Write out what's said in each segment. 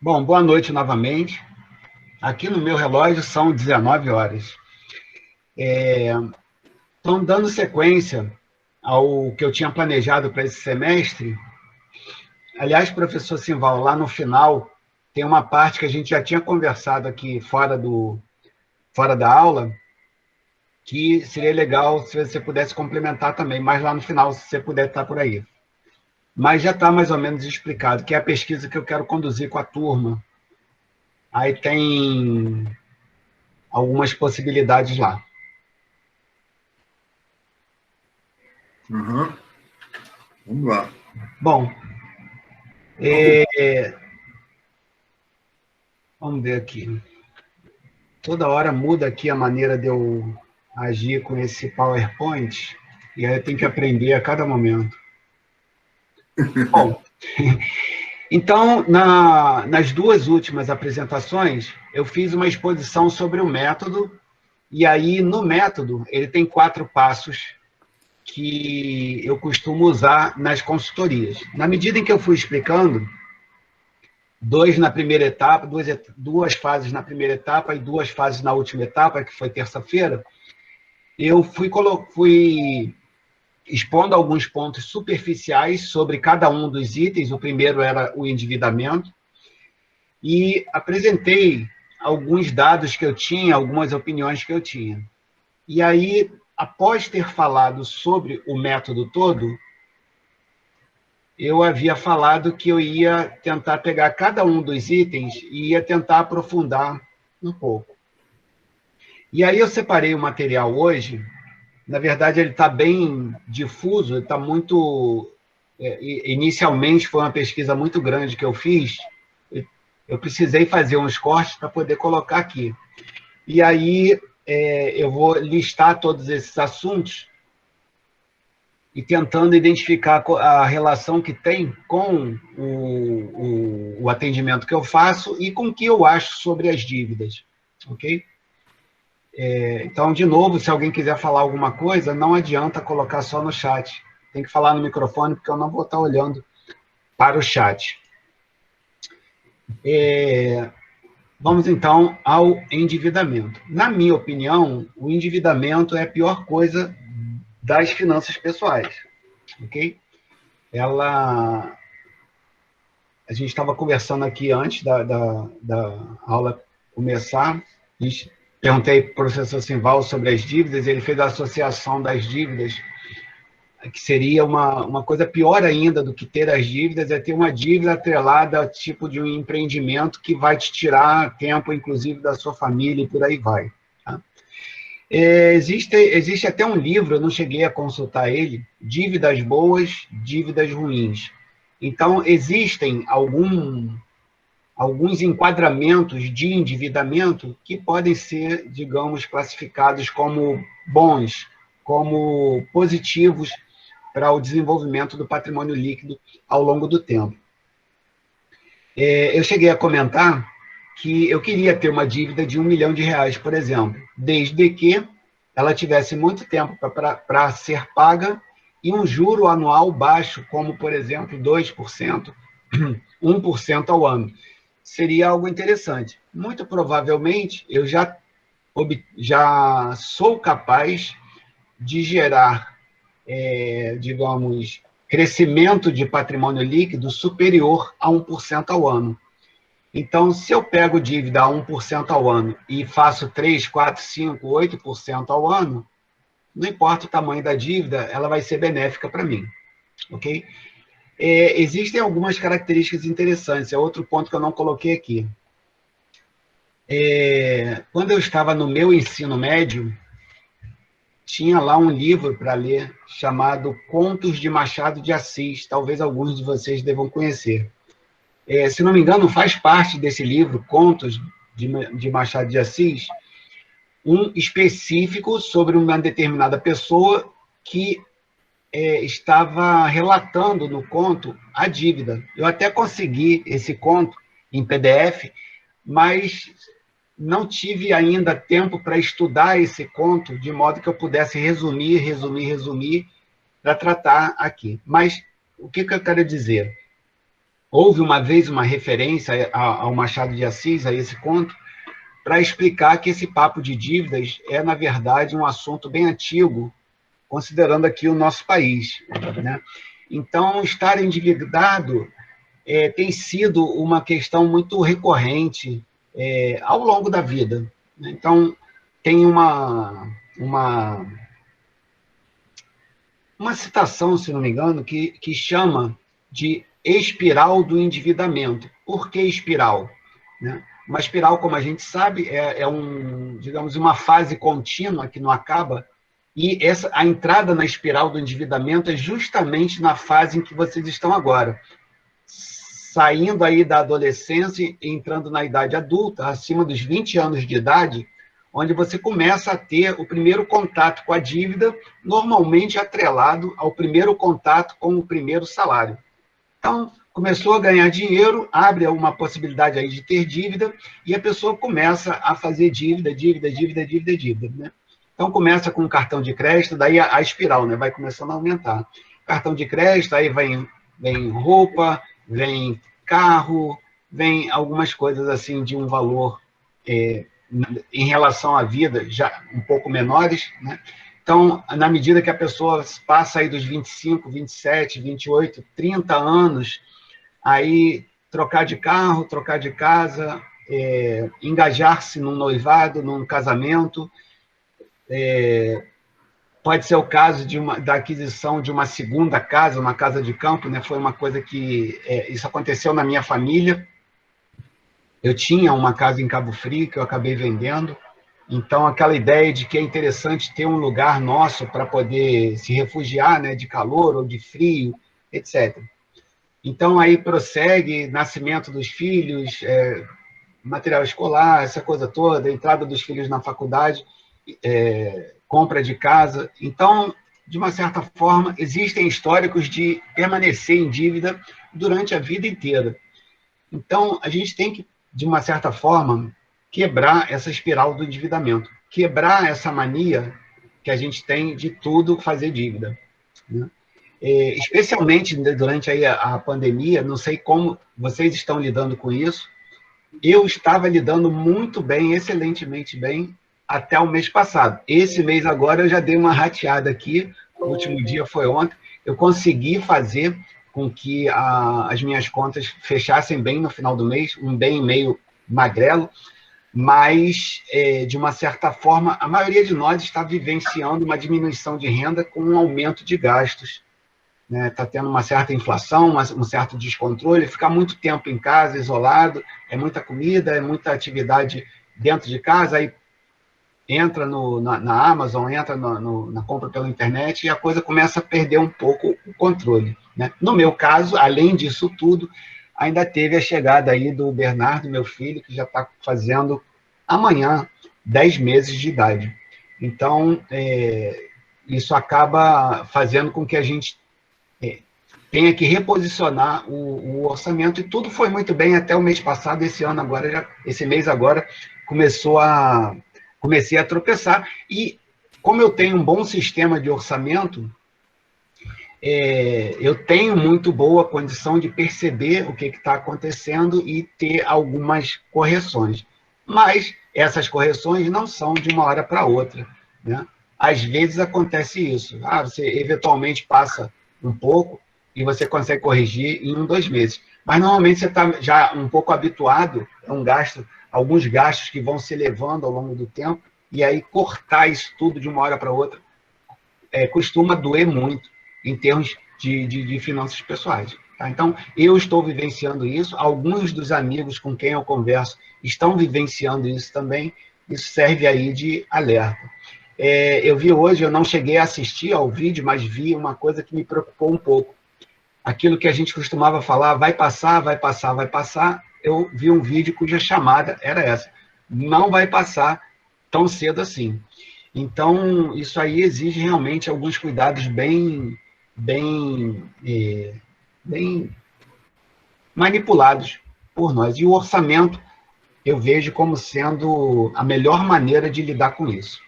Bom, boa noite novamente. Aqui no meu relógio são 19 horas. Então, dando sequência ao que eu tinha planejado para esse semestre, aliás, professor Simval, lá no final tem uma parte que a gente já tinha conversado aqui fora da aula, que seria legal se você pudesse complementar também, mas lá no final, se você puder estar por aí. Mas já está mais ou menos explicado, que é a pesquisa que eu quero conduzir com a turma. Aí tem algumas possibilidades lá. Uhum. Vamos lá. Bom, vamos ver aqui. Toda hora muda aqui a maneira de eu agir com esse PowerPoint, e aí eu tenho que aprender a cada momento. Bom, então, nas duas últimas apresentações, eu fiz uma exposição sobre o método, e aí, no método, ele tem 4 passos que eu costumo usar nas consultorias. Na medida em que eu fui explicando, 2 na primeira etapa, duas fases na primeira etapa e 2 fases na última etapa, que foi terça-feira, eu fui expondo alguns pontos superficiais sobre cada um dos itens. O primeiro era o endividamento, e apresentei alguns dados que eu tinha, algumas opiniões que eu tinha. E aí, após ter falado sobre o método todo, eu havia falado que eu ia tentar pegar cada um dos itens e ia tentar aprofundar um pouco. E aí eu separei o material hoje. Na verdade, ele está bem difuso, está muito... inicialmente foi uma pesquisa muito grande que eu fiz, eu precisei fazer uns cortes para poder colocar aqui. E aí eu vou listar todos esses assuntos e tentando identificar a relação que tem com o atendimento que eu faço e com o que eu acho sobre as dívidas, ok? Então, de novo, se alguém quiser falar alguma coisa, não adianta colocar só no chat. Tem que falar no microfone, porque eu não vou estar olhando para o chat. Vamos, então, ao endividamento. Na minha opinião, o endividamento é a pior coisa das finanças pessoais, ok? A gente estava conversando aqui antes da aula começar, perguntei para o professor Simval sobre as dívidas, ele fez a associação das dívidas, que seria uma coisa pior ainda do que ter as dívidas, é ter uma dívida atrelada ao tipo de um empreendimento que vai te tirar tempo, inclusive, da sua família, e por aí vai. Tá? Existe até um livro, eu não cheguei a consultar ele, Dívidas Boas, Dívidas Ruins. Então, existem alguns enquadramentos de endividamento que podem ser, digamos, classificados como bons, como positivos para o desenvolvimento do patrimônio líquido ao longo do tempo. Eu cheguei a comentar que eu queria ter uma dívida de R$ 1 milhão, por exemplo, desde que ela tivesse muito tempo para ser paga e um juro anual baixo, como, por exemplo, 2%, 1% ao ano. Seria algo interessante. Muito provavelmente, eu já sou capaz de gerar, digamos, crescimento de patrimônio líquido superior a 1% ao ano. Então, se eu pego dívida a 1% ao ano e faço 3, 4, 5, 8% ao ano, não importa o tamanho da dívida, ela vai ser benéfica para mim. Ok? Existem algumas características interessantes, é outro ponto que eu não coloquei aqui. Quando eu estava no meu ensino médio, tinha lá um livro para ler chamado Contos de Machado de Assis, talvez alguns de vocês devam conhecer. Se não me engano, faz parte desse livro, Contos de Machado de Assis, um específico sobre uma determinada pessoa que estava relatando no conto a dívida. Eu até consegui esse conto em PDF, mas não tive ainda tempo para estudar esse conto, de modo que eu pudesse resumir, para tratar aqui. Mas o que eu quero dizer? houve uma vez uma referência ao Machado de Assis, a esse conto, para explicar que esse papo de dívidas é, na verdade, um assunto bem antigo, considerando aqui o nosso país, né? Então, estar endividado tem sido uma questão muito recorrente ao longo da vida, né? Então, tem uma citação, se não me engano, que chama de espiral do endividamento. Por que espiral? Né? Uma espiral, como a gente sabe, digamos, uma fase contínua que não acaba, e a entrada na espiral do endividamento é justamente na fase em que vocês estão agora, saindo aí da adolescência e entrando na idade adulta, acima dos 20 anos de idade, onde você começa a ter o primeiro contato com a dívida, normalmente atrelado ao primeiro contato com o primeiro salário. Então, começou a ganhar dinheiro, abre uma possibilidade aí de ter dívida, e a pessoa começa a fazer dívida, né? Então, começa com um cartão de crédito, daí a espiral, né? Vai começando a aumentar. Cartão de crédito, aí vem roupa, vem carro, vem algumas coisas assim de um valor em relação à vida já um pouco menores, né? Então, na medida que a pessoa passa aí dos 25, 27, 28, 30 anos, aí trocar de carro, trocar de casa, engajar-se num noivado, num casamento, pode ser o caso da aquisição de uma segunda casa, uma casa de campo, né? Foi uma coisa que isso aconteceu na minha família. Eu tinha uma casa em Cabo Frio que eu acabei vendendo. Então, aquela ideia de que é interessante ter um lugar nosso para poder se refugiar, né, de calor ou de frio, etc. Então, aí prossegue nascimento dos filhos, material escolar, essa coisa toda, entrada dos filhos na faculdade, compra de casa. Então, de uma certa forma, existem históricos de permanecer em dívida durante a vida inteira. Então, a gente tem que, de uma certa forma, quebrar essa espiral do endividamento, quebrar essa mania que a gente tem de tudo fazer dívida, né? Especialmente durante aí a pandemia, não sei como vocês estão lidando com isso, eu estava lidando muito bem, excelentemente bem, até o mês passado. Esse mês agora eu já dei uma rateada aqui, o último dia foi ontem, eu consegui fazer com que as minhas contas fechassem bem no final do mês, um bem meio magrelo, mas, de uma certa forma, a maioria de nós está vivenciando uma diminuição de renda com um aumento de gastos, né? Está tendo uma certa inflação, um certo descontrole, ficar muito tempo em casa, isolado, é muita comida, é muita atividade dentro de casa, aí entra na Amazon, entra na compra pela internet e a coisa começa a perder um pouco o controle, né? No meu caso, além disso tudo, ainda teve a chegada aí do Bernardo, meu filho, que já está fazendo amanhã 10 meses de idade. Então, isso acaba fazendo com que a gente tenha que reposicionar o orçamento, e tudo foi muito bem até o mês passado. Esse mês agora, comecei a tropeçar, e como eu tenho um bom sistema de orçamento, eu tenho muito boa condição de perceber o que está acontecendo e ter algumas correções. Mas essas correções não são de uma hora para outra, né? Às vezes acontece isso. Você eventualmente passa um pouco e você consegue corrigir em 1, 2 meses. Mas normalmente você está já um pouco habituado a alguns gastos que vão se elevando ao longo do tempo, e aí cortar isso tudo de uma hora para outra costuma doer muito em termos de finanças pessoais. Tá? Então, eu estou vivenciando isso, alguns dos amigos com quem eu converso estão vivenciando isso também, isso serve aí de alerta. Eu vi hoje, eu não cheguei a assistir ao vídeo, mas vi uma coisa que me preocupou um pouco. Aquilo que a gente costumava falar, vai passar, vai passar, vai passar, eu vi um vídeo cuja chamada era essa: não vai passar tão cedo assim. Então, isso aí exige realmente alguns cuidados bem manipulados por nós. E o orçamento eu vejo como sendo a melhor maneira de lidar com isso.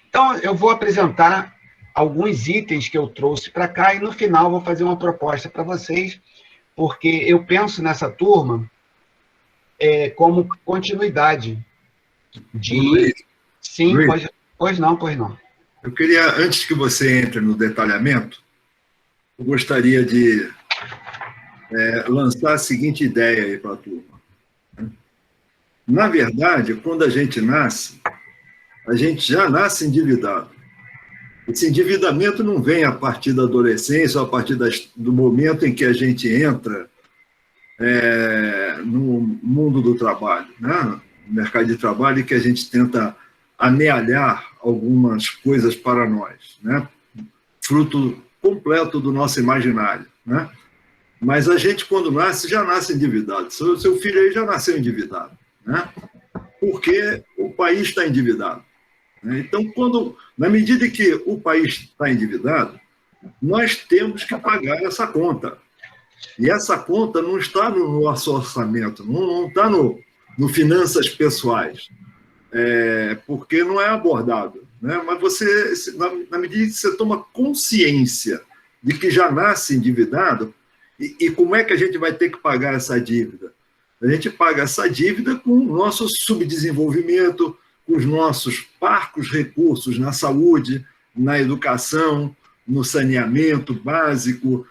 Então, eu vou apresentar alguns itens que eu trouxe para cá e, no final, vou fazer uma proposta para vocês, porque eu penso nessa turma como continuidade de... Luiz, Sim, Luiz, pois não, pois não. eu queria, antes que você entre no detalhamento, eu gostaria de lançar a seguinte ideia aí para a turma. Na verdade, quando a gente nasce, a gente já nasce endividado. Esse endividamento não vem a partir da adolescência ou a partir do momento em que a gente entra no mundo do trabalho, né? No mercado de trabalho, e que a gente tenta amealhar algumas coisas para nós, né? Fruto completo do nosso imaginário, né? Mas a gente, quando nasce, já nasce endividado. Seu filho aí já nasceu endividado, né? Porque o país está endividado. Então, na medida em que o país está endividado, nós temos que pagar essa conta. E essa conta não está no nosso orçamento, não está no finanças pessoais, porque não é abordado. Né? Mas você, na medida que você toma consciência de que já nasce endividado, e como é que a gente vai ter que pagar essa dívida? A gente paga essa dívida com o nosso subdesenvolvimento, com os nossos parcos recursos na saúde, na educação, no saneamento básico,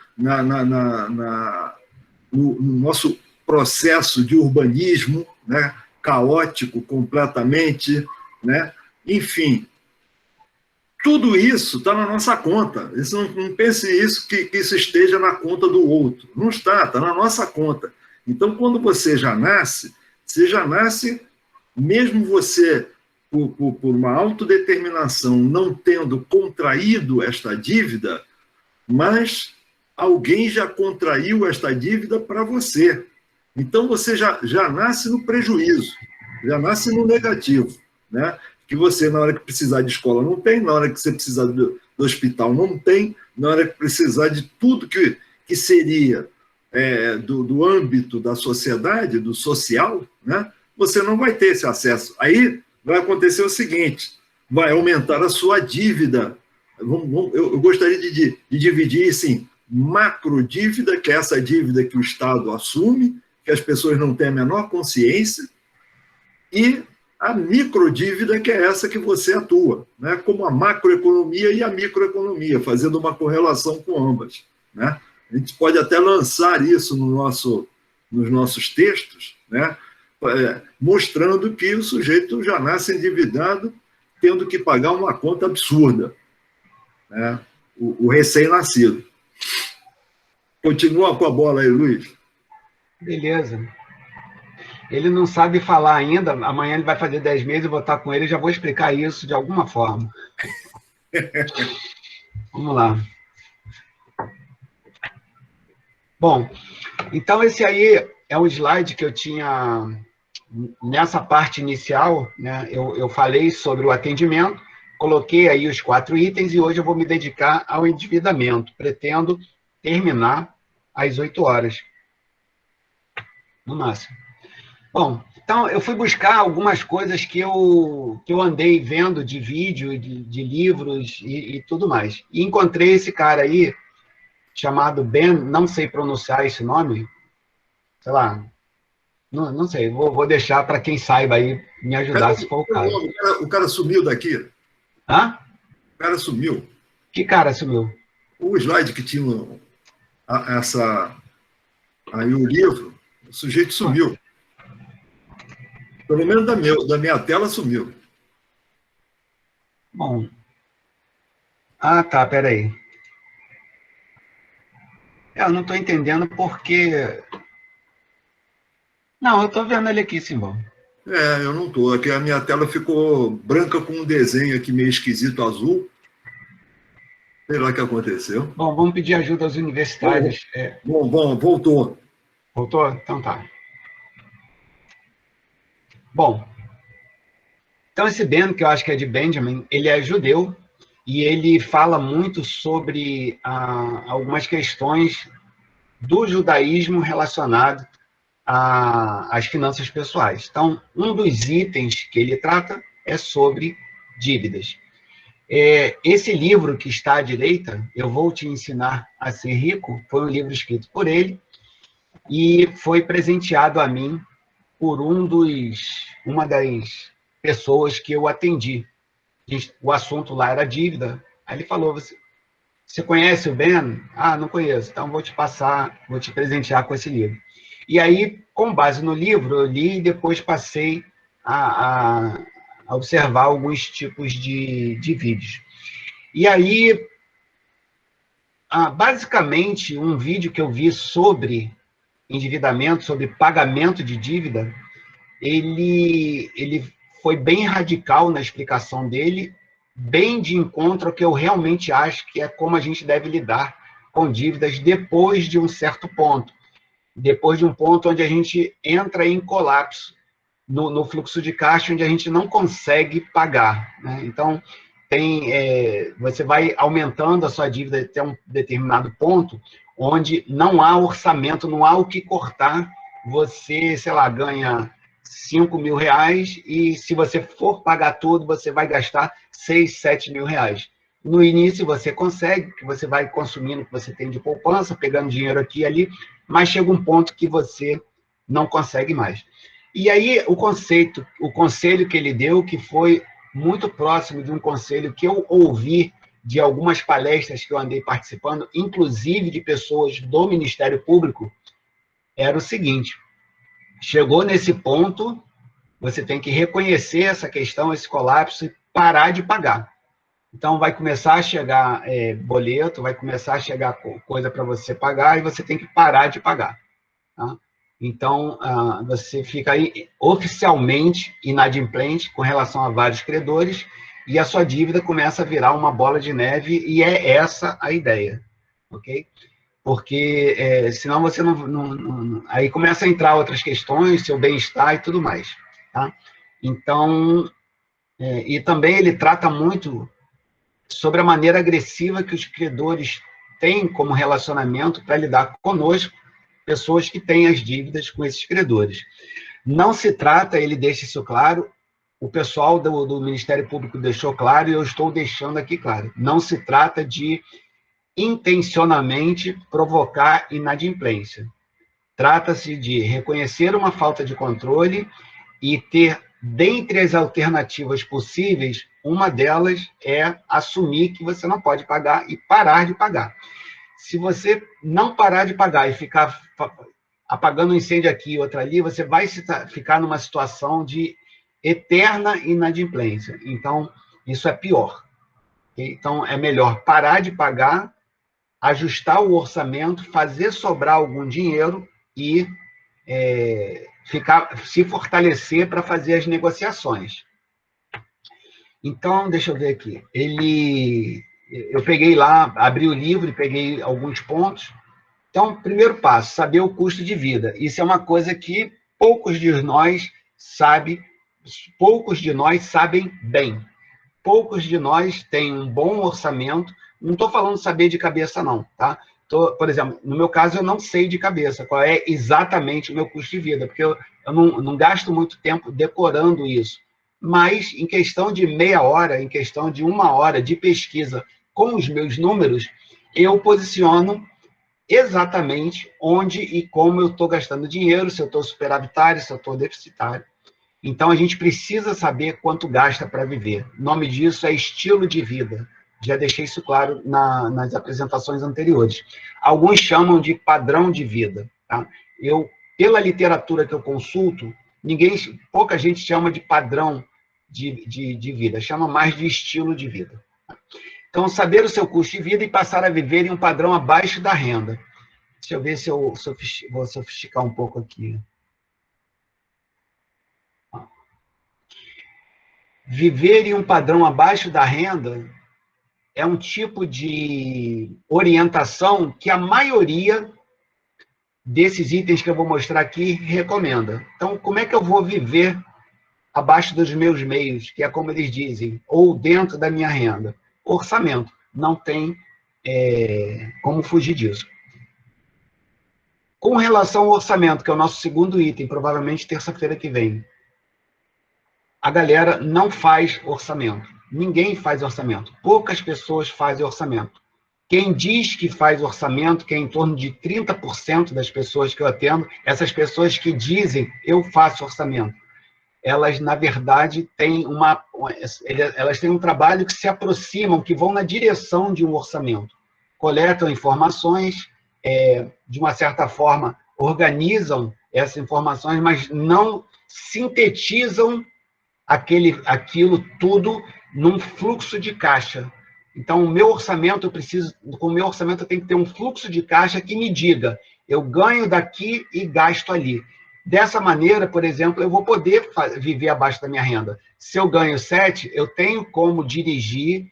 no nosso processo de urbanismo, né, caótico completamente, né? Enfim, tudo isso está na nossa conta. Não pense isso que isso esteja na conta do outro. Não está na nossa conta. Então, quando você já nasce, mesmo você, por uma autodeterminação, não tendo contraído esta dívida, mas alguém já contraiu esta dívida para você. Então, você já nasce no prejuízo, já nasce no negativo, né? Que você, na hora que precisar de escola, não tem, na hora que você precisar do hospital, não tem, na hora que precisar de tudo que seria do âmbito da sociedade, do social, né? Você não vai ter esse acesso. Aí vai acontecer o seguinte, vai aumentar a sua dívida. Eu gostaria de dividir assim, macrodívida, que é essa dívida que o Estado assume, que as pessoas não têm a menor consciência, e a microdívida, que é essa que você atua, né? Como a macroeconomia e a microeconomia, fazendo uma correlação com ambas, né? A gente pode até lançar isso nos nossos textos, né? Mostrando que o sujeito já nasce endividado, tendo que pagar uma conta absurda, né? O recém-nascido. Continua com a bola aí, Luiz. Beleza. Ele não sabe falar ainda, amanhã ele vai fazer 10 meses, eu vou estar com ele e já vou explicar isso de alguma forma. Vamos lá. Bom, então esse aí é um slide que eu tinha nessa parte inicial, né? Eu falei sobre o atendimento, coloquei aí os 4 itens e hoje eu vou me dedicar ao endividamento. Pretendo terminar às 8 horas, no máximo. Bom, então eu fui buscar algumas coisas que eu andei vendo de vídeo, de livros e tudo mais. E encontrei esse cara aí, chamado Ben, não sei pronunciar esse nome, sei lá, não sei, vou deixar para quem saiba aí me ajudar, se for o caso. O cara sumiu daqui. Hã? O cara sumiu. Que cara sumiu? O slide que tinha aí o livro, o sujeito sumiu. Pelo menos da minha tela sumiu. Bom. Ah, tá, peraí. Eu não estou entendendo porque... Não, eu estou vendo ele aqui, Simão. Eu não estou. Aqui a minha tela ficou branca com um desenho aqui meio esquisito, azul. Sei lá o que aconteceu. Bom, vamos pedir ajuda aos universitários. Bom, voltou. Voltou? Então tá. Bom, então esse Ben, que eu acho que é de Benjamin, ele é judeu e ele fala muito sobre algumas questões do judaísmo relacionado às finanças pessoais. Então, um dos itens que ele trata é sobre dívidas. Esse livro que está à direita, Eu Vou Te Ensinar a Ser Rico, foi um livro escrito por ele, e foi presenteado a mim por uma das pessoas que eu atendi. O assunto lá era dívida. Aí ele falou, você conhece o Ben? Ah, não conheço. Então vou te presentear com esse livro. E aí, com base no livro, eu li e depois passei a observar alguns tipos de vídeos. E aí, basicamente, um vídeo que eu vi sobre endividamento, sobre pagamento de dívida, ele foi bem radical na explicação dele, bem de encontro ao que eu realmente acho que é como a gente deve lidar com dívidas depois de um certo ponto. Depois de um ponto onde a gente entra em colapso no fluxo de caixa, onde a gente não consegue pagar, né? Então, você vai aumentando a sua dívida até um determinado ponto, onde não há orçamento, não há o que cortar. Você, sei lá, ganha 5 mil reais e se você for pagar tudo, você vai gastar 6, 7 mil reais. No início você consegue, que você vai consumindo o que você tem de poupança, pegando dinheiro aqui e ali, mas chega um ponto que você não consegue mais. E aí o conselho que ele deu, que foi muito próximo de um conselho que eu ouvi de algumas palestras que eu andei participando, inclusive de pessoas do Ministério Público, era o seguinte: chegou nesse ponto, você tem que reconhecer essa questão, esse colapso e parar de pagar. Então, vai começar a chegar boleto, vai começar a chegar coisa para você pagar e você tem que parar de pagar. Tá? Então, você fica aí oficialmente inadimplente com relação a vários credores e a sua dívida começa a virar uma bola de neve e é essa a ideia, ok? Porque senão você não... Aí começa a entrar outras questões, seu bem-estar e tudo mais. Tá? Então, e também ele trata muito sobre a maneira agressiva que os credores têm como relacionamento para lidar conosco, pessoas que têm as dívidas com esses credores. Não se trata, ele deixa isso claro, o pessoal do Ministério Público deixou claro e eu estou deixando aqui claro, não se trata de intencionalmente provocar inadimplência. Trata-se de reconhecer uma falta de controle e ter, dentre as alternativas possíveis, uma delas é assumir que você não pode pagar e parar de pagar. Se você não parar de pagar e ficar apagando um incêndio aqui e outro ali, você vai ficar numa situação de eterna inadimplência. Então, isso é pior. Então, é melhor parar de pagar, ajustar o orçamento, fazer sobrar algum dinheiro e se fortalecer para fazer as negociações. Então, deixa eu ver aqui. Eu peguei lá, abri o livro e peguei alguns pontos. Então, primeiro passo, saber o custo de vida. Isso é uma coisa que poucos de nós sabem bem. Poucos de nós têm um bom orçamento. Não estou falando saber de cabeça, não, tá? Por exemplo, no meu caso, eu não sei de cabeça qual é exatamente o meu custo de vida, porque eu não gasto muito tempo decorando isso. Mas, em questão de meia hora, em questão de uma hora de pesquisa com os meus números, eu posiciono exatamente onde e como eu estou gastando dinheiro, se eu estou superavitário, se eu estou deficitário. Então, a gente precisa saber quanto gasta para viver. O nome disso é estilo de vida. Já deixei isso claro nas apresentações anteriores. Alguns chamam de padrão de vida. Tá? Pela literatura que eu consulto, pouca gente chama de padrão de vida, chama mais de estilo de vida. Então, saber o seu custo de vida e passar a viver em um padrão abaixo da renda. Deixa eu ver se eu vou sofisticar um pouco aqui. Viver em um padrão abaixo da renda é um tipo de orientação que a maioria desses itens que eu vou mostrar aqui recomenda. Então, como é que eu vou viver abaixo dos meus meios, que é como eles dizem, ou dentro da minha renda? Orçamento. Não tem como fugir disso. Com relação ao orçamento, que é o nosso segundo item, provavelmente terça-feira que vem, a galera não faz orçamento. Ninguém faz orçamento. Poucas pessoas fazem orçamento. Quem diz que faz orçamento, que é em torno de 30% das pessoas que eu atendo, essas pessoas que dizem, eu faço orçamento, elas, na verdade, elas têm um trabalho que se aproximam, que vão na direção de um orçamento. Coletam informações, de uma certa forma, organizam essas informações, mas não sintetizam aquilo tudo num fluxo de caixa. Então, com o meu orçamento eu tenho que ter um fluxo de caixa que me diga, eu ganho daqui e gasto ali. Dessa maneira, por exemplo, eu vou poder viver abaixo da minha renda. Se eu ganho 7, eu tenho como dirigir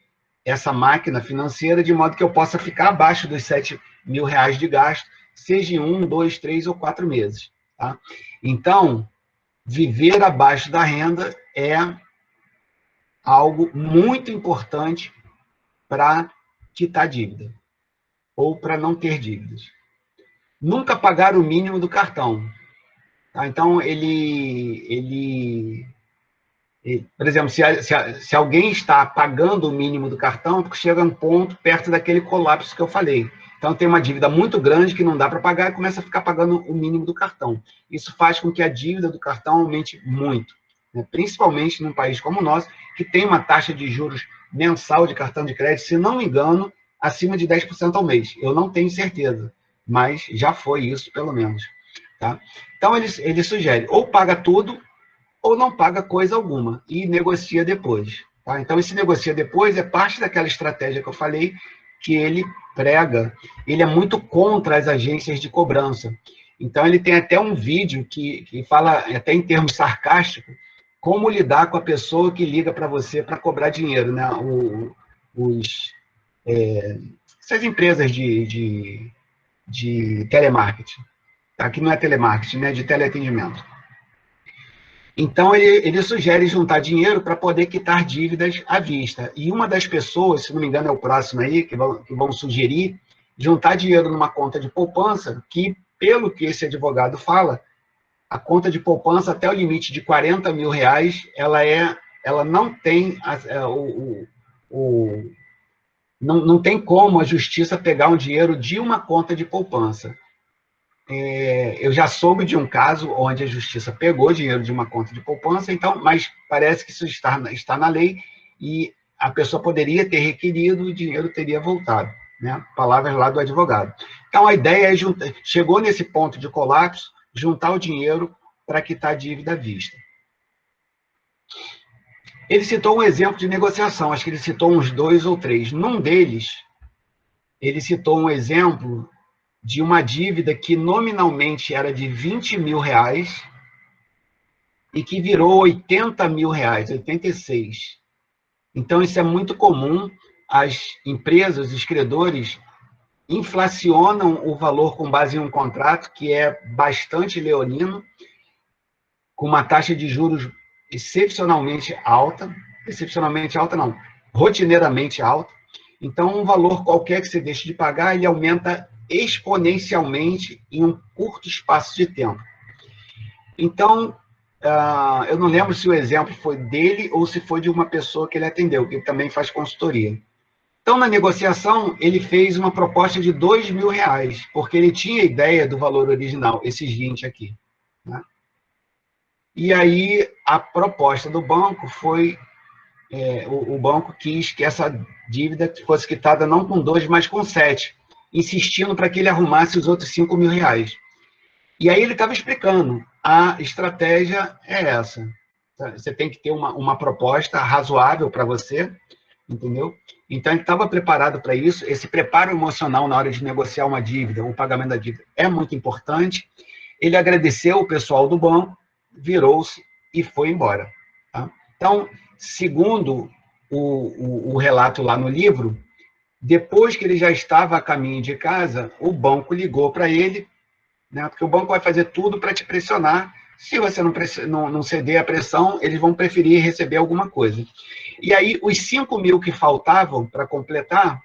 essa máquina financeira de modo que eu possa ficar abaixo dos 7 mil reais de gasto, seja em 1, 2, 3 ou 4 meses. Tá? Então, viver abaixo da renda é algo muito importante para quitar dívida ou para não ter dívidas. Nunca pagar o mínimo do cartão. Tá? Então, por exemplo, se alguém está pagando o mínimo do cartão, porque chega um ponto perto daquele colapso que eu falei. Então, tem uma dívida muito grande que não dá para pagar e começa a ficar pagando o mínimo do cartão. Isso faz com que a dívida do cartão aumente muito, né? Principalmente num país como o nosso, que tem uma taxa de juros mensal de cartão de crédito, se não me engano, acima de 10% ao mês. Eu não tenho certeza, mas já foi isso, pelo menos. Tá? Então, ele sugere, ou paga tudo, ou não paga coisa alguma, e negocia depois. Tá? Então, esse negocia depois é parte daquela estratégia que eu falei, que ele prega. Ele é muito contra as agências de cobrança. Então, ele tem até um vídeo que fala, até em termos sarcásticos, como lidar com a pessoa que liga para você para cobrar dinheiro, né? Essas empresas de telemarketing, tá? Que não é telemarketing, né? De teleatendimento. Então, ele sugere juntar dinheiro para poder quitar dívidas à vista. E uma das pessoas, se não me engano é o próximo aí, que vão sugerir, juntar dinheiro numa conta de poupança, que, pelo que esse advogado fala, a conta de poupança até o limite de 40 mil reais, ela não tem não tem como a justiça pegar um dinheiro de uma conta de poupança. Eu já soube de um caso onde a justiça pegou dinheiro de uma conta de poupança, então, mas parece que isso está na lei e a pessoa poderia ter requerido e o dinheiro teria voltado, né? Palavras lá do advogado. Então, a ideia é chegou nesse ponto de colapso, juntar o dinheiro para quitar a dívida à vista. Ele citou um exemplo de negociação, acho que ele citou uns 2 ou 3. Num deles, ele citou um exemplo de uma dívida que nominalmente era de 20 mil reais e que virou 80 mil reais, 86. Então, isso é muito comum. As empresas, os credores, inflacionam o valor com base em um contrato que é bastante leonino, com uma taxa de juros excepcionalmente alta não, rotineiramente alta. Então, um valor qualquer que você deixe de pagar, ele aumenta exponencialmente em um curto espaço de tempo. Então, eu não lembro se o exemplo foi dele ou se foi de uma pessoa que ele atendeu, que também faz consultoria. Então, na negociação, ele fez uma proposta de 2 mil reais, porque ele tinha ideia do valor original, esses 20 aqui, né? E aí, a proposta do banco foi, o banco quis que essa dívida fosse quitada não com 2, mas com 7, insistindo para que ele arrumasse os outros 5 mil reais. E aí ele estava explicando, a estratégia é essa. Você tem que ter uma proposta razoável para você, entendeu? Então, ele estava preparado para isso. Esse preparo emocional na hora de negociar uma dívida, o pagamento da dívida, é muito importante. Ele agradeceu o pessoal do banco, virou-se e foi embora. Tá? Então, segundo o relato lá no livro, depois que ele já estava a caminho de casa, o banco ligou para ele, né, porque o banco vai fazer tudo para te pressionar. Se você não ceder à pressão, eles vão preferir receber alguma coisa. E aí, os 5 mil que faltavam para completar,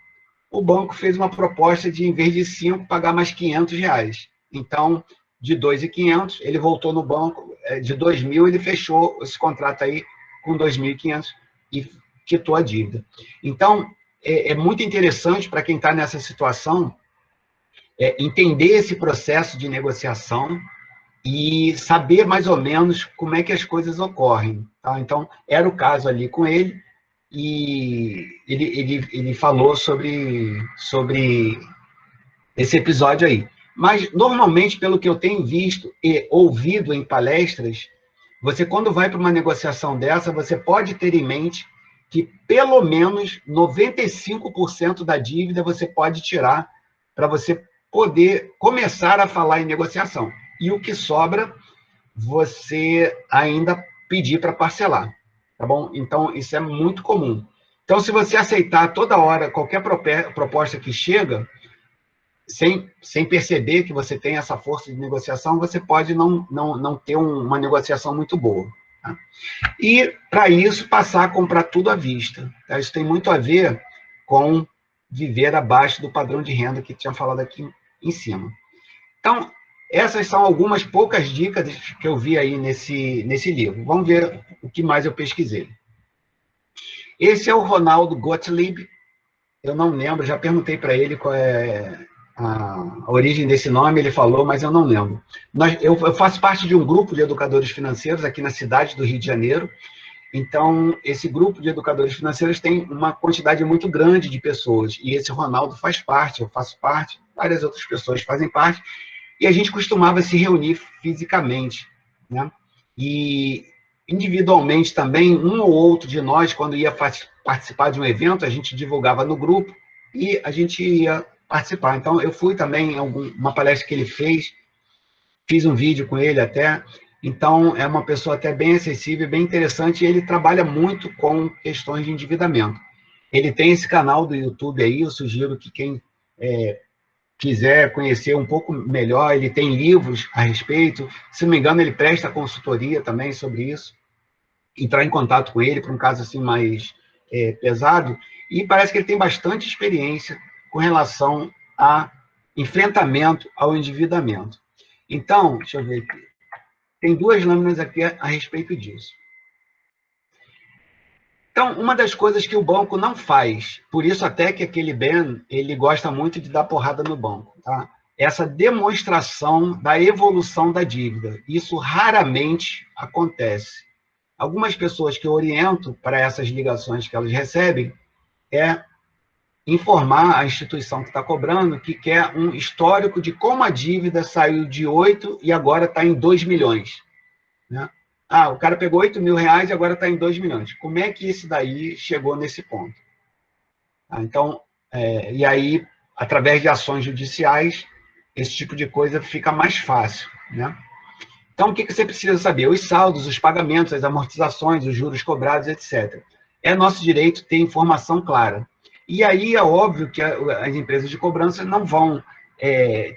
o banco fez uma proposta de, em vez de 5, pagar mais 500 reais. Então, de 2.500, ele voltou no banco, de 2 mil, ele fechou esse contrato aí com 2.500 e quitou a dívida. Então, é muito interessante para quem está nessa situação entender esse processo de negociação e saber mais ou menos como é que as coisas ocorrem. Tá? Então, era o caso ali com ele, e ele falou sobre esse episódio aí. Mas, normalmente, pelo que eu tenho visto e ouvido em palestras, você, quando vai para uma negociação dessa, você pode ter em mente que, pelo menos, 95% da dívida você pode tirar para você poder começar a falar em negociação. E o que sobra, você ainda pedir para parcelar. Tá bom? Então, isso é muito comum. Então, se você aceitar toda hora qualquer proposta que chega, sem perceber que você tem essa força de negociação, você pode não ter uma negociação muito boa. Tá? E, para isso, passar a comprar tudo à vista. Tá? Isso tem muito a ver com viver abaixo do padrão de renda que tinha falado aqui em cima. Então, essas são algumas poucas dicas que eu vi aí nesse livro. Vamos ver o que mais eu pesquisei. Esse é o Ronaldo Gottlieb. Eu não lembro, já perguntei para ele qual é a origem desse nome, ele falou, mas eu não lembro. Eu faço parte de um grupo de educadores financeiros aqui na cidade do Rio de Janeiro. Então, esse grupo de educadores financeiros tem uma quantidade muito grande de pessoas, e esse Ronaldo faz parte, eu faço parte, várias outras pessoas fazem parte, e a gente costumava se reunir fisicamente, né? E individualmente também, um ou outro de nós, quando ia participar de um evento, a gente divulgava no grupo e a gente ia participar. Então, eu fui também em uma palestra que ele fez, fiz um vídeo com ele até. Então, é uma pessoa até bem acessível, bem interessante, e ele trabalha muito com questões de endividamento. Ele tem esse canal do YouTube aí, eu sugiro que quem quiser conhecer um pouco melhor, ele tem livros a respeito, se não me engano, ele presta consultoria também sobre isso, entrar em contato com ele para um caso assim mais pesado, e parece que ele tem bastante experiência com relação a enfrentamento ao endividamento. Então, deixa eu ver aqui. Tem 2 lâminas aqui a respeito disso. Então, uma das coisas que o banco não faz, por isso até que aquele Ben, ele gosta muito de dar porrada no banco, tá? Essa demonstração da evolução da dívida. Isso raramente acontece. Algumas pessoas que eu oriento para essas ligações que elas recebem informar a instituição que está cobrando que quer um histórico de como a dívida saiu de 8 e agora está em 2 milhões. Né? O cara pegou 8 mil reais e agora está em 2 milhões. Como é que isso daí chegou nesse ponto? Então, e aí, através de ações judiciais, esse tipo de coisa fica mais fácil. Né? Então, o que você precisa saber? Os saldos, os pagamentos, as amortizações, os juros cobrados, etc. É nosso direito ter informação clara. E aí é óbvio que as empresas de cobrança não vão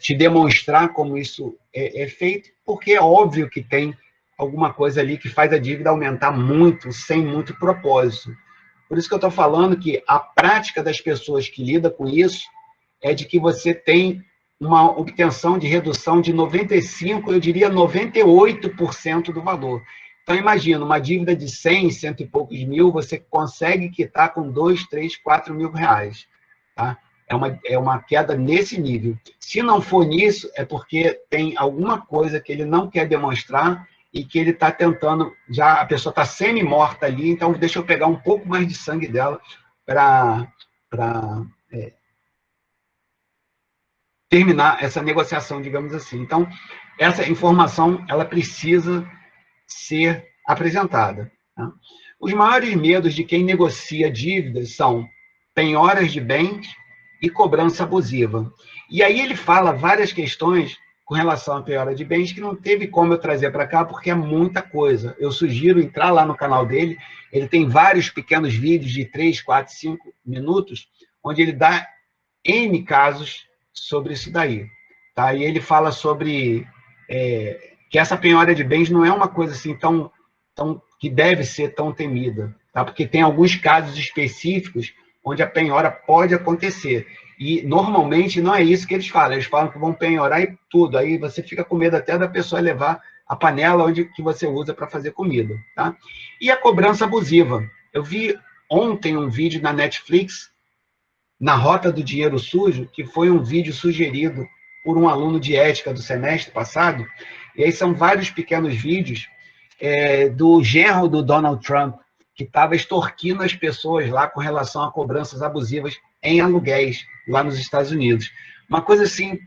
te demonstrar como isso é feito, porque é óbvio que tem alguma coisa ali que faz a dívida aumentar muito, sem muito propósito. Por isso que eu estou falando que a prática das pessoas que lidam com isso é de que você tem uma obtenção de redução de 95%, eu diria 98% do valor. Então, imagina, uma dívida de 100, cento e poucos mil, você consegue quitar com 2, 3, 4 mil reais. Tá? É uma queda nesse nível. Se não for nisso, é porque tem alguma coisa que ele não quer demonstrar e que ele está tentando, já a pessoa está semi-morta ali, então deixa eu pegar um pouco mais de sangue dela para terminar essa negociação, digamos assim. Então, essa informação, ela precisa ser apresentada. Tá? Os maiores medos de quem negocia dívidas são penhoras de bens e cobrança abusiva. E aí ele fala várias questões com relação à penhora de bens que não teve como eu trazer para cá, porque é muita coisa. Eu sugiro entrar lá no canal dele, ele tem vários pequenos vídeos de 3, 4, 5 minutos, onde ele dá N casos sobre isso daí. Tá? E ele fala sobre que essa penhora de bens não é uma coisa assim tão que deve ser tão temida, tá? Porque tem alguns casos específicos onde a penhora pode acontecer. E, normalmente, não é isso que eles falam. Eles falam que vão penhorar e tudo. Aí você fica com medo até da pessoa levar a panela que você usa para fazer comida. Tá? E a cobrança abusiva. Eu vi ontem um vídeo na Netflix Na Rota do Dinheiro Sujo, que foi um vídeo sugerido por um aluno de ética do semestre passado, e aí são vários pequenos vídeos do genro do Donald Trump, que estava extorquindo as pessoas lá com relação a cobranças abusivas em aluguéis, lá nos Estados Unidos. Uma coisa, assim,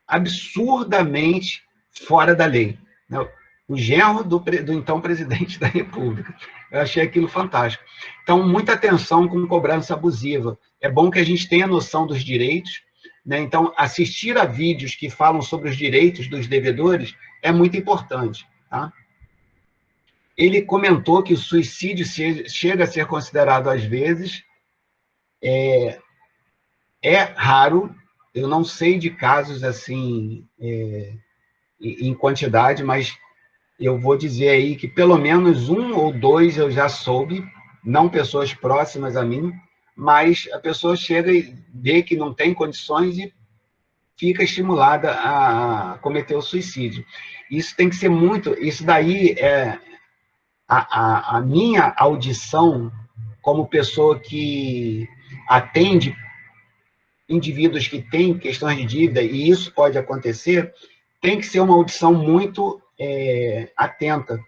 absurdamente fora da lei. Né? O genro do então presidente da República. Eu achei aquilo fantástico. Então, muita atenção com cobrança abusiva. É bom que a gente tenha noção dos direitos, né? Então, assistir a vídeos que falam sobre os direitos dos devedores é muito importante. Tá? Ele comentou que o suicídio chega a ser considerado, às vezes, raro. Eu não sei de casos assim em quantidade, mas eu vou dizer aí que pelo menos 1 ou 2 eu já soube, não pessoas próximas a mim, mas a pessoa chega e vê que não tem condições e fica estimulada a cometer o suicídio. Isso tem que ser muito... Isso daí a minha audição, como pessoa que atende indivíduos que têm questões de dívida, e isso pode acontecer, tem que ser uma audição muito atenta.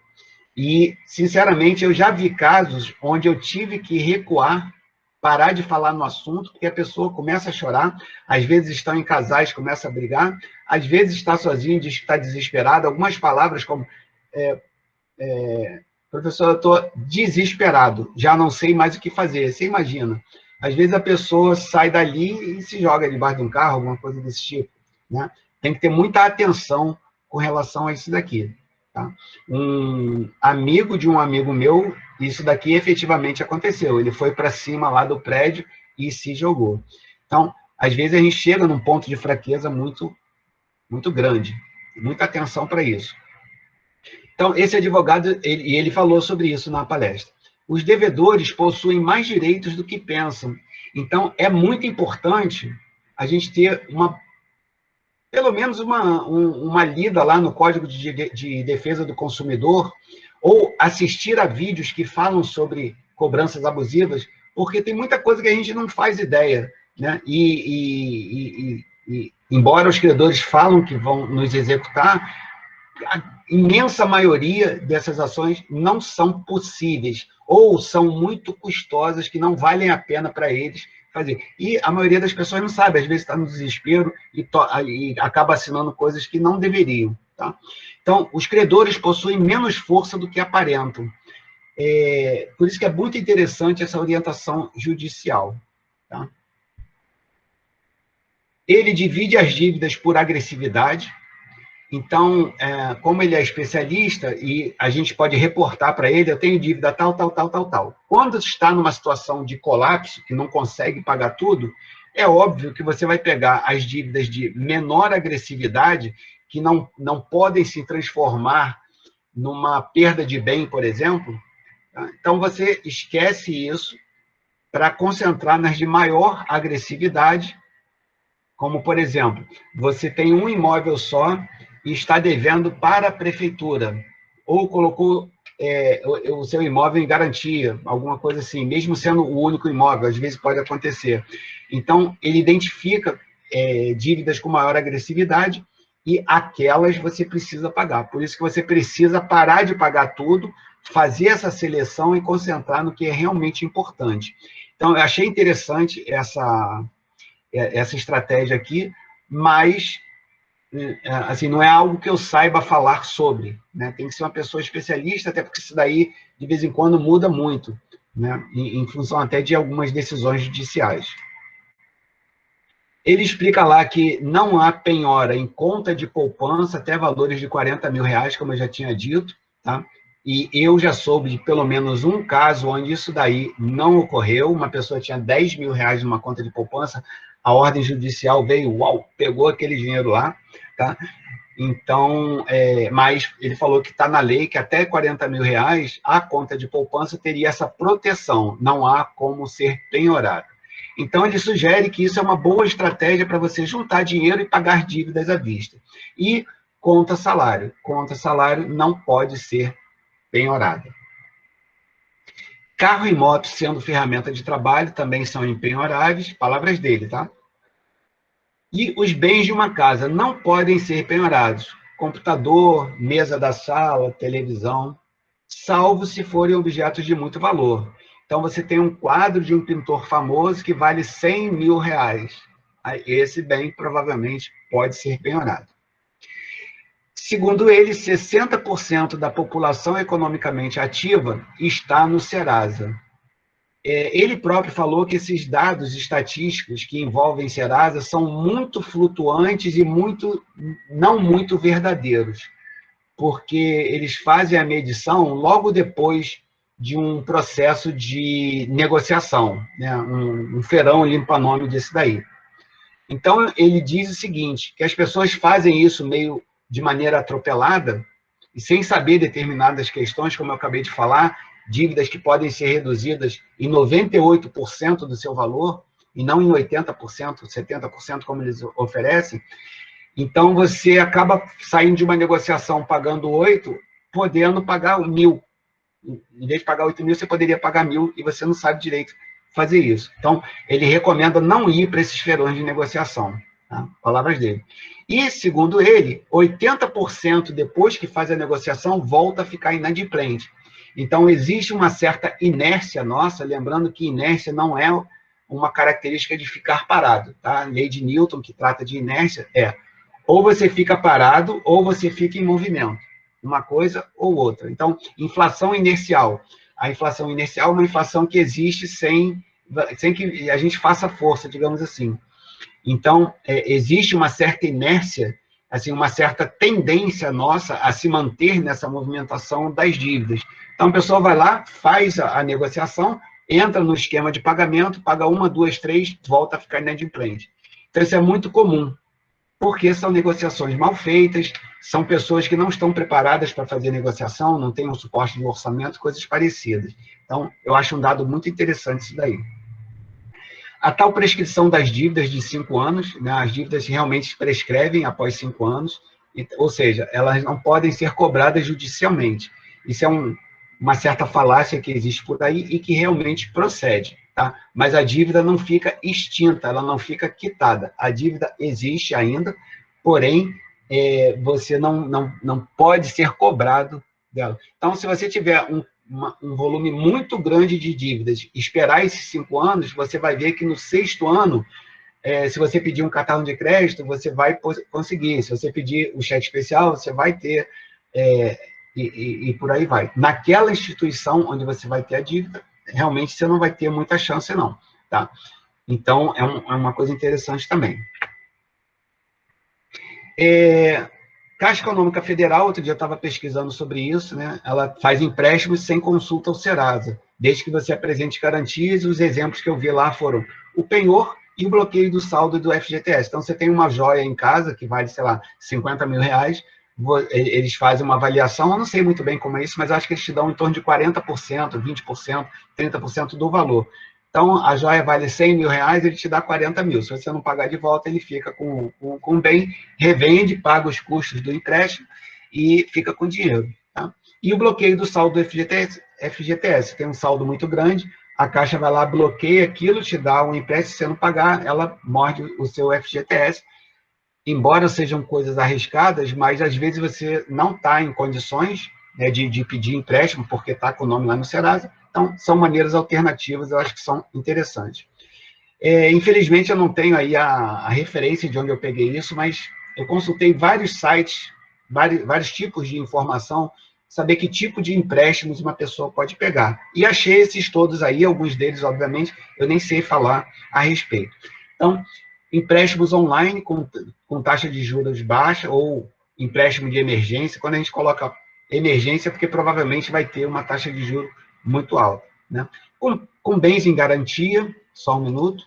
E, sinceramente, eu já vi casos onde eu tive que recuar, parar de falar no assunto, porque a pessoa começa a chorar, às vezes estão em casais, começa a brigar, às vezes está sozinho, diz que está desesperado, algumas palavras como... professor, eu estou desesperado, já não sei mais o que fazer. Você imagina, às vezes a pessoa sai dali e se joga debaixo de um carro, alguma coisa desse tipo. Né? Tem que ter muita atenção com relação a isso daqui. Tá? Um amigo de um amigo meu, isso daqui efetivamente aconteceu. Ele foi para cima lá do prédio e se jogou. Então, às vezes a gente chega num ponto de fraqueza muito, muito grande. Muita atenção para isso. Então, esse advogado, ele falou sobre isso na palestra. Os devedores possuem mais direitos do que pensam. Então, é muito importante a gente ter pelo menos uma lida lá no Código de Defesa do Consumidor, ou assistir a vídeos que falam sobre cobranças abusivas, porque tem muita coisa que a gente não faz ideia. Né? Embora os credores falam que vão nos executar, a imensa maioria dessas ações não são possíveis, ou são muito custosas, que não valem a pena para eles fazer. E a maioria das pessoas não sabe, às vezes está no desespero e acaba assinando coisas que não deveriam. Tá? Então, os credores possuem menos força do que aparentam. Por isso que é muito interessante essa orientação judicial. Tá? Ele divide as dívidas por agressividade. Então, como ele é especialista, e a gente pode reportar para ele, eu tenho dívida tal, tal, tal, tal, tal. Quando está numa situação de colapso, que não consegue pagar tudo, é óbvio que você vai pegar as dívidas de menor agressividade, que não podem se transformar numa perda de bem, por exemplo. Tá? Então, você esquece isso para concentrar nas de maior agressividade, como, por exemplo, você tem um imóvel só e está devendo para a prefeitura, ou colocou o seu imóvel em garantia, alguma coisa assim, mesmo sendo o único imóvel, às vezes pode acontecer. Então, ele identifica dívidas com maior agressividade e aquelas você precisa pagar. Por isso que você precisa parar de pagar tudo, fazer essa seleção e concentrar no que é realmente importante. Então, eu achei interessante essa estratégia aqui, mas assim, não é algo que eu saiba falar sobre. Né? Tem que ser uma pessoa especialista, até porque isso daí, de vez em quando, muda muito, né? em função até de algumas decisões judiciais. Ele explica lá que não há penhora em conta de poupança até valores de R$40 mil, como eu já tinha dito, tá? E eu já soube de pelo menos um caso onde isso daí não ocorreu. Uma pessoa tinha R$10 mil numa conta de poupança, a ordem judicial veio, uau, pegou aquele dinheiro lá, tá? Então, mas ele falou que está na lei que até R$40 mil a conta de poupança teria essa proteção, não há como ser penhorada. Então, ele sugere que isso é uma boa estratégia para você juntar dinheiro e pagar dívidas à vista. E conta salário não pode ser penhorada. Carro e moto, sendo ferramenta de trabalho, também são impenhoráveis, palavras dele, tá? E os bens de uma casa não podem ser penhorados. Computador, mesa da sala, televisão, salvo se forem objetos de muito valor. Então, você tem um quadro de um pintor famoso que vale 100 mil reais. Esse bem, provavelmente, pode ser penhorado. Segundo ele, 60% da população economicamente ativa está no Serasa. Ele próprio falou que esses dados estatísticos que envolvem Serasa são muito flutuantes e não muito verdadeiros, porque eles fazem a medição logo depois de um processo de negociação, né? Um feirão limpa-nome desse daí. Então, ele diz o seguinte, que as pessoas fazem isso meio de maneira atropelada, e sem saber determinadas questões, como eu acabei de falar, dívidas que podem ser reduzidas em 98% do seu valor, e não em 80%, 70%, como eles oferecem. Então, você acaba saindo de uma negociação pagando 8, podendo pagar 1.000. Em vez de pagar 8 mil, você poderia pagar 1.000, e você não sabe direito fazer isso. Então, ele recomenda não ir para esses feirões de negociação. Tá? Palavras dele. E, segundo ele, 80% depois que faz a negociação, volta a ficar inadimplente. Então, existe uma certa inércia nossa, lembrando que inércia não é uma característica de ficar parado. Tá? A lei de Newton, que trata de inércia, ou você fica parado, ou você fica em movimento. Uma coisa ou outra. Então, inflação inercial. A inflação inercial é uma inflação que existe sem que a gente faça força, digamos assim. Então, existe uma certa inércia, assim, uma certa tendência nossa a se manter nessa movimentação das dívidas. Então, a pessoa vai lá, faz a negociação, entra no esquema de pagamento, paga 1, 2, 3, volta a ficar inadimplente. Então, isso é muito comum, porque são negociações mal feitas, são pessoas que não estão preparadas para fazer negociação, não têm um suporte no orçamento, coisas parecidas. Então, eu acho um dado muito interessante isso daí. A tal prescrição das dívidas de 5 anos, né, as dívidas realmente prescrevem após 5 anos, ou seja, elas não podem ser cobradas judicialmente. Isso é uma certa falácia que existe por aí e que realmente procede. Tá? Mas a dívida não fica extinta, ela não fica quitada. A dívida existe ainda, porém, você não pode ser cobrado dela. Então, se você tiver um volume muito grande de dívidas, esperar esses 5 anos, você vai ver que no 6º ano, se você pedir um cartão de crédito, você vai conseguir. Se você pedir o cheque especial, você vai ter, e por aí vai. Naquela instituição onde você vai ter a dívida, realmente você não vai ter muita chance, não. Tá? Então, é uma coisa interessante também. Caixa Econômica Federal, outro dia eu estava pesquisando sobre isso, né? Ela faz empréstimos sem consulta ao Serasa, desde que você apresente garantias, e os exemplos que eu vi lá foram o penhor e o bloqueio do saldo do FGTS. Então, você tem uma joia em casa que vale, sei lá, 50 mil reais, eles fazem uma avaliação, eu não sei muito bem como é isso, mas acho que eles te dão em torno de 40%, 20%, 30% do valor. Então, a joia vale 100 mil reais, ele te dá 40 mil. Se você não pagar de volta, ele fica com o bem, revende, paga os custos do empréstimo e fica com dinheiro. Tá? E o bloqueio do saldo do FGTS. Tem um saldo muito grande, a Caixa vai lá, bloqueia aquilo, te dá um empréstimo, se você não pagar, ela morde o seu FGTS. Embora sejam coisas arriscadas, mas às vezes você não está em condições, né, de pedir empréstimo, porque está com o nome lá no Serasa. Então, são maneiras alternativas, eu acho que são interessantes. Infelizmente, eu não tenho aí a referência de onde eu peguei isso, mas eu consultei vários sites, vários tipos de informação, saber que tipo de empréstimos uma pessoa pode pegar. E achei esses todos aí, alguns deles, obviamente, eu nem sei falar a respeito. Então, empréstimos online com taxa de juros baixa ou empréstimo de emergência. Quando a gente coloca emergência, porque provavelmente vai ter uma taxa de juros muito alta. Né? Com bens em garantia, só um minuto.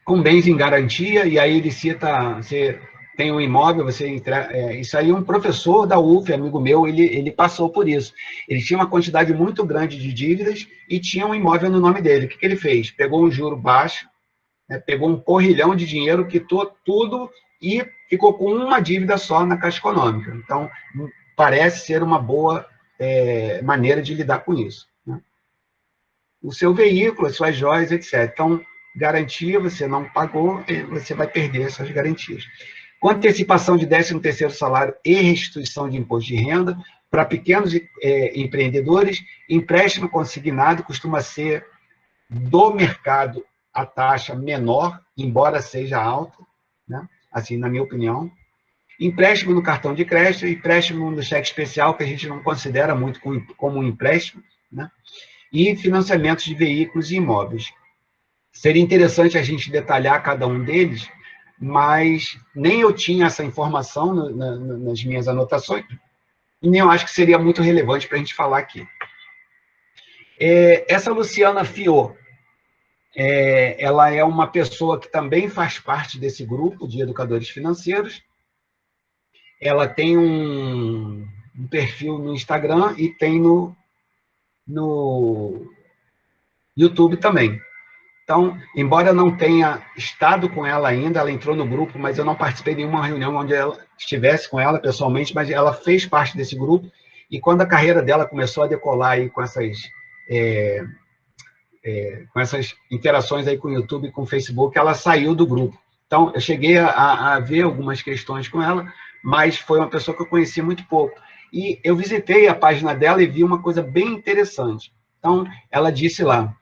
Com bens em garantia, e aí ele cita, você tem um imóvel, isso aí um professor da UF, amigo meu, ele passou por isso. Ele tinha uma quantidade muito grande de dívidas e tinha um imóvel no nome dele. O que ele fez? Pegou um juro baixo, né, pegou um porrilhão de dinheiro, quitou tudo e ficou com uma dívida só na Caixa Econômica. Então, parece ser uma boa maneira de lidar com isso, né? O seu veículo, as suas joias, etc. Então, garantia, você não pagou, você vai perder essas garantias. Com antecipação de 13º salário e restituição de imposto de renda, para pequenos empreendedores, empréstimo consignado costuma ser do mercado a taxa menor, embora seja alta, né? Assim, na minha opinião. Empréstimo no cartão de crédito, empréstimo no cheque especial, que a gente não considera muito como um empréstimo, né? E financiamentos de veículos e imóveis. Seria interessante a gente detalhar cada um deles, mas nem eu tinha essa informação nas minhas anotações, e nem eu acho que seria muito relevante para a gente falar aqui. Essa Luciana Fiô, ela é uma pessoa que também faz parte desse grupo de educadores financeiros. Ela tem um perfil no Instagram e tem no YouTube também. Então, embora eu não tenha estado com ela ainda, ela entrou no grupo, mas eu não participei de nenhuma reunião onde ela estivesse com ela pessoalmente, mas ela fez parte desse grupo, e quando a carreira dela começou a decolar aí com essas interações aí com o YouTube e com o Facebook, ela saiu do grupo. Então, eu cheguei a ver algumas questões com ela, mas foi uma pessoa que eu conheci muito pouco. E eu visitei a página dela e vi uma coisa bem interessante. Então, ela disse lá: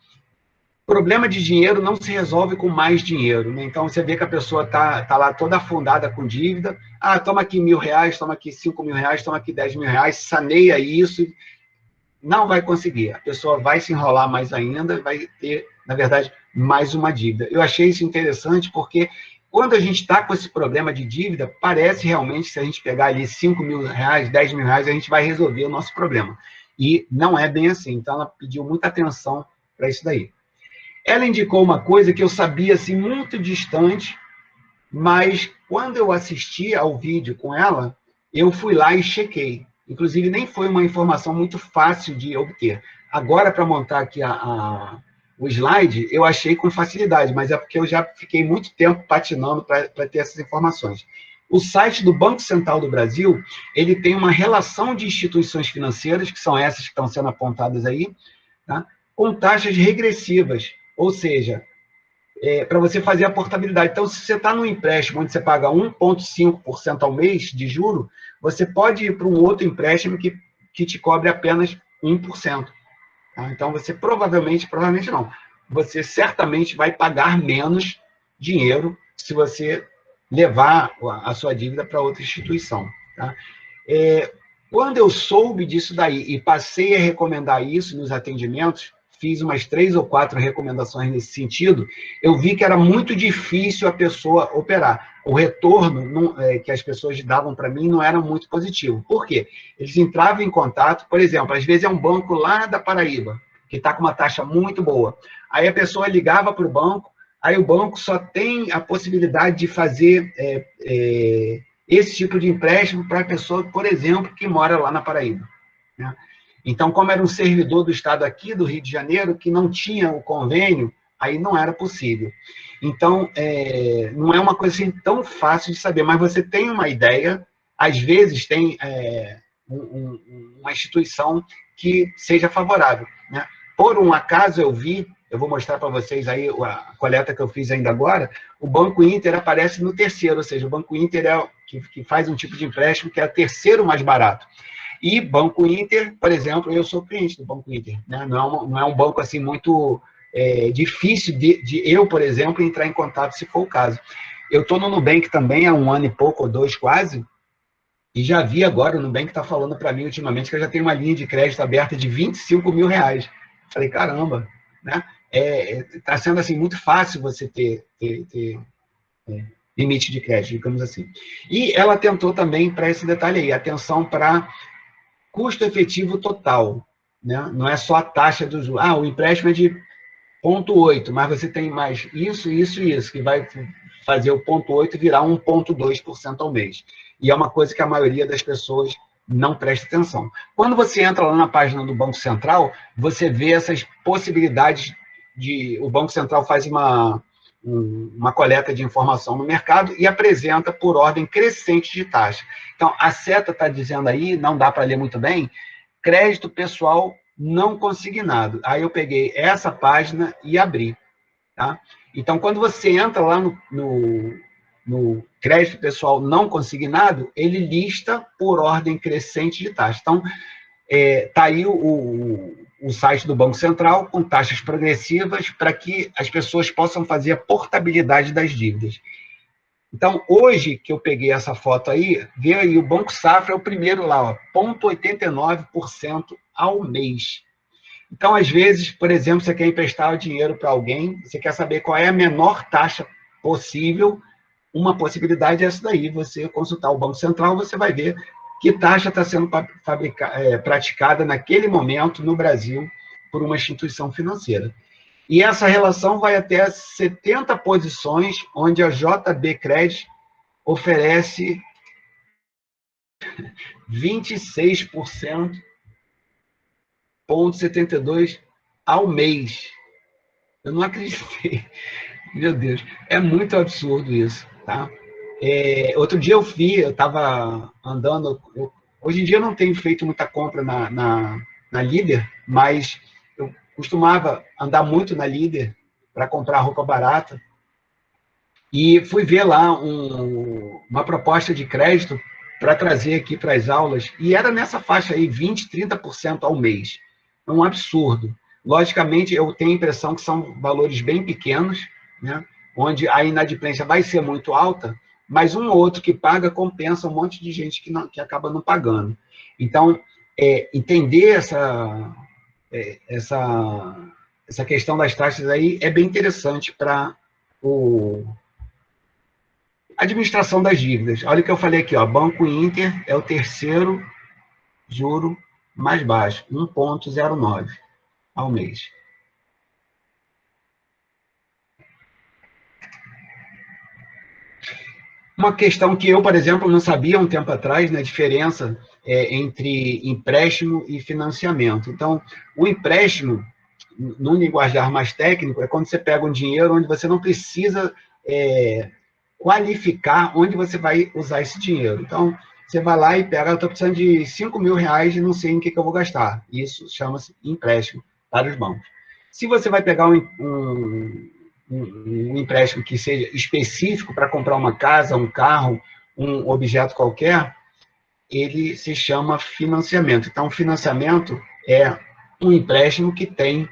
problema de dinheiro não se resolve com mais dinheiro, né? Então, você vê que a pessoa tá lá toda afundada com dívida. Ah, toma aqui R$1.000, toma aqui R$5.000, toma aqui R$10.000, saneia isso. Não vai conseguir. A pessoa vai se enrolar mais ainda, vai ter, na verdade, mais uma dívida. Eu achei isso interessante porque quando a gente está com esse problema de dívida, parece realmente, se a gente pegar ali R$5.000, R$10.000, a gente vai resolver o nosso problema. E não é bem assim. Então, ela pediu muita atenção para isso daí. Ela indicou uma coisa que eu sabia, assim, muito distante, mas quando eu assisti ao vídeo com ela, eu fui lá e chequei. Inclusive, nem foi uma informação muito fácil de obter. Agora, para montar aqui o slide, eu achei com facilidade, mas é porque eu já fiquei muito tempo patinando para ter essas informações. O site do Banco Central do Brasil, ele tem uma relação de instituições financeiras, que são essas que estão sendo apontadas aí, tá? Com taxas regressivas, ou seja, para você fazer a portabilidade. Então, se você está num empréstimo onde você paga 1,5% ao mês de juro, você pode ir para um outro empréstimo que te cobre apenas 1%. Tá? Então, você provavelmente não, você certamente vai pagar menos dinheiro se você levar a sua dívida para outra instituição. Tá? Quando eu soube disso daí e passei a recomendar isso nos atendimentos, fiz umas 3 ou 4 recomendações nesse sentido, eu vi que era muito difícil a pessoa operar. O retorno que as pessoas davam para mim não era muito positivo. Por quê? Eles entravam em contato, por exemplo, às vezes é um banco lá da Paraíba, que está com uma taxa muito boa. Aí a pessoa ligava para o banco, aí o banco só tem a possibilidade de fazer esse tipo de empréstimo para a pessoa, por exemplo, que mora lá na Paraíba, né? Então, como era um servidor do Estado aqui do Rio de Janeiro, que não tinha o convênio, aí não era possível. Então, não é uma coisa assim tão fácil de saber, mas você tem uma ideia, às vezes tem uma instituição que seja favorável, né? Por um acaso eu vi, eu vou mostrar para vocês aí a coleta que eu fiz ainda agora, o Banco Inter aparece no terceiro, ou seja, o Banco Inter é que faz um tipo de empréstimo que é o terceiro mais barato. E Banco Inter, por exemplo, eu sou cliente do Banco Inter, né? Não é um banco assim muito difícil de eu, por exemplo, entrar em contato se for o caso. Eu estou no Nubank também há 1 ano e pouco, ou 2 quase, e já vi agora, o Nubank está falando para mim ultimamente que eu já tenho uma linha de crédito aberta de R$25.000. Falei, caramba, né? Está sendo assim, muito fácil você ter limite de crédito, digamos assim. E ela tentou também, para esse detalhe aí, atenção para custo efetivo total, né? Não é só a taxa do juros. O empréstimo é de 0,8, mas você tem mais isso, isso e isso, que vai fazer o 0,8 virar 1,2% ao mês. E é uma coisa que a maioria das pessoas não presta atenção. Quando você entra lá na página do Banco Central, você vê essas possibilidades o Banco Central faz uma coleta de informação no mercado e apresenta por ordem crescente de taxa. Então, a seta está dizendo aí, não dá para ler muito bem, crédito pessoal não consignado. Aí eu peguei essa página e abri. Tá? Então, quando você entra lá no crédito pessoal não consignado, ele lista por ordem crescente de taxa. Então, está aí o site do Banco Central com taxas progressivas para que as pessoas possam fazer a portabilidade das dívidas. Então, hoje que eu peguei essa foto aí, vê aí, o Banco Safra é o primeiro lá, 0,89% ao mês. Então, às vezes, por exemplo, você quer emprestar o dinheiro para alguém, você quer saber qual é a menor taxa possível, uma possibilidade é essa daí, você consultar o Banco Central, você vai ver que taxa está sendo praticada naquele momento no Brasil por uma instituição financeira. E essa relação vai até 70 posições, onde a JB Credit oferece 26,72% ao mês. Eu não acreditei. Meu Deus, é muito absurdo isso, tá? Outro dia eu estava andando, hoje em dia eu não tenho feito muita compra na Líder, mas eu costumava andar muito na Líder para comprar roupa barata, e fui ver lá uma proposta de crédito para trazer aqui para as aulas, e era nessa faixa aí, 20%, 30% ao mês. É um absurdo. Logicamente, eu tenho a impressão que são valores bem pequenos, né, onde a inadimplência vai ser muito alta, mas um ou outro que paga compensa um monte de gente que acaba não pagando. Então, entender essa questão das taxas aí é bem interessante para a administração das dívidas. Olha o que eu falei aqui, ó, Banco Inter é o terceiro juro mais baixo, 1,09 ao mês. Uma questão que eu, por exemplo, não sabia um tempo atrás, né, a diferença entre empréstimo e financiamento. Então, o empréstimo, num linguajar mais técnico, é quando você pega um dinheiro onde você não precisa qualificar onde você vai usar esse dinheiro. Então, você vai lá e pega, eu estou precisando de 5 mil reais e não sei em que eu vou gastar. Isso chama-se empréstimo para os bancos. Se você vai pegar um empréstimo que seja específico para comprar uma casa, um carro, um objeto qualquer, ele se chama financiamento. Então, financiamento é um empréstimo que tem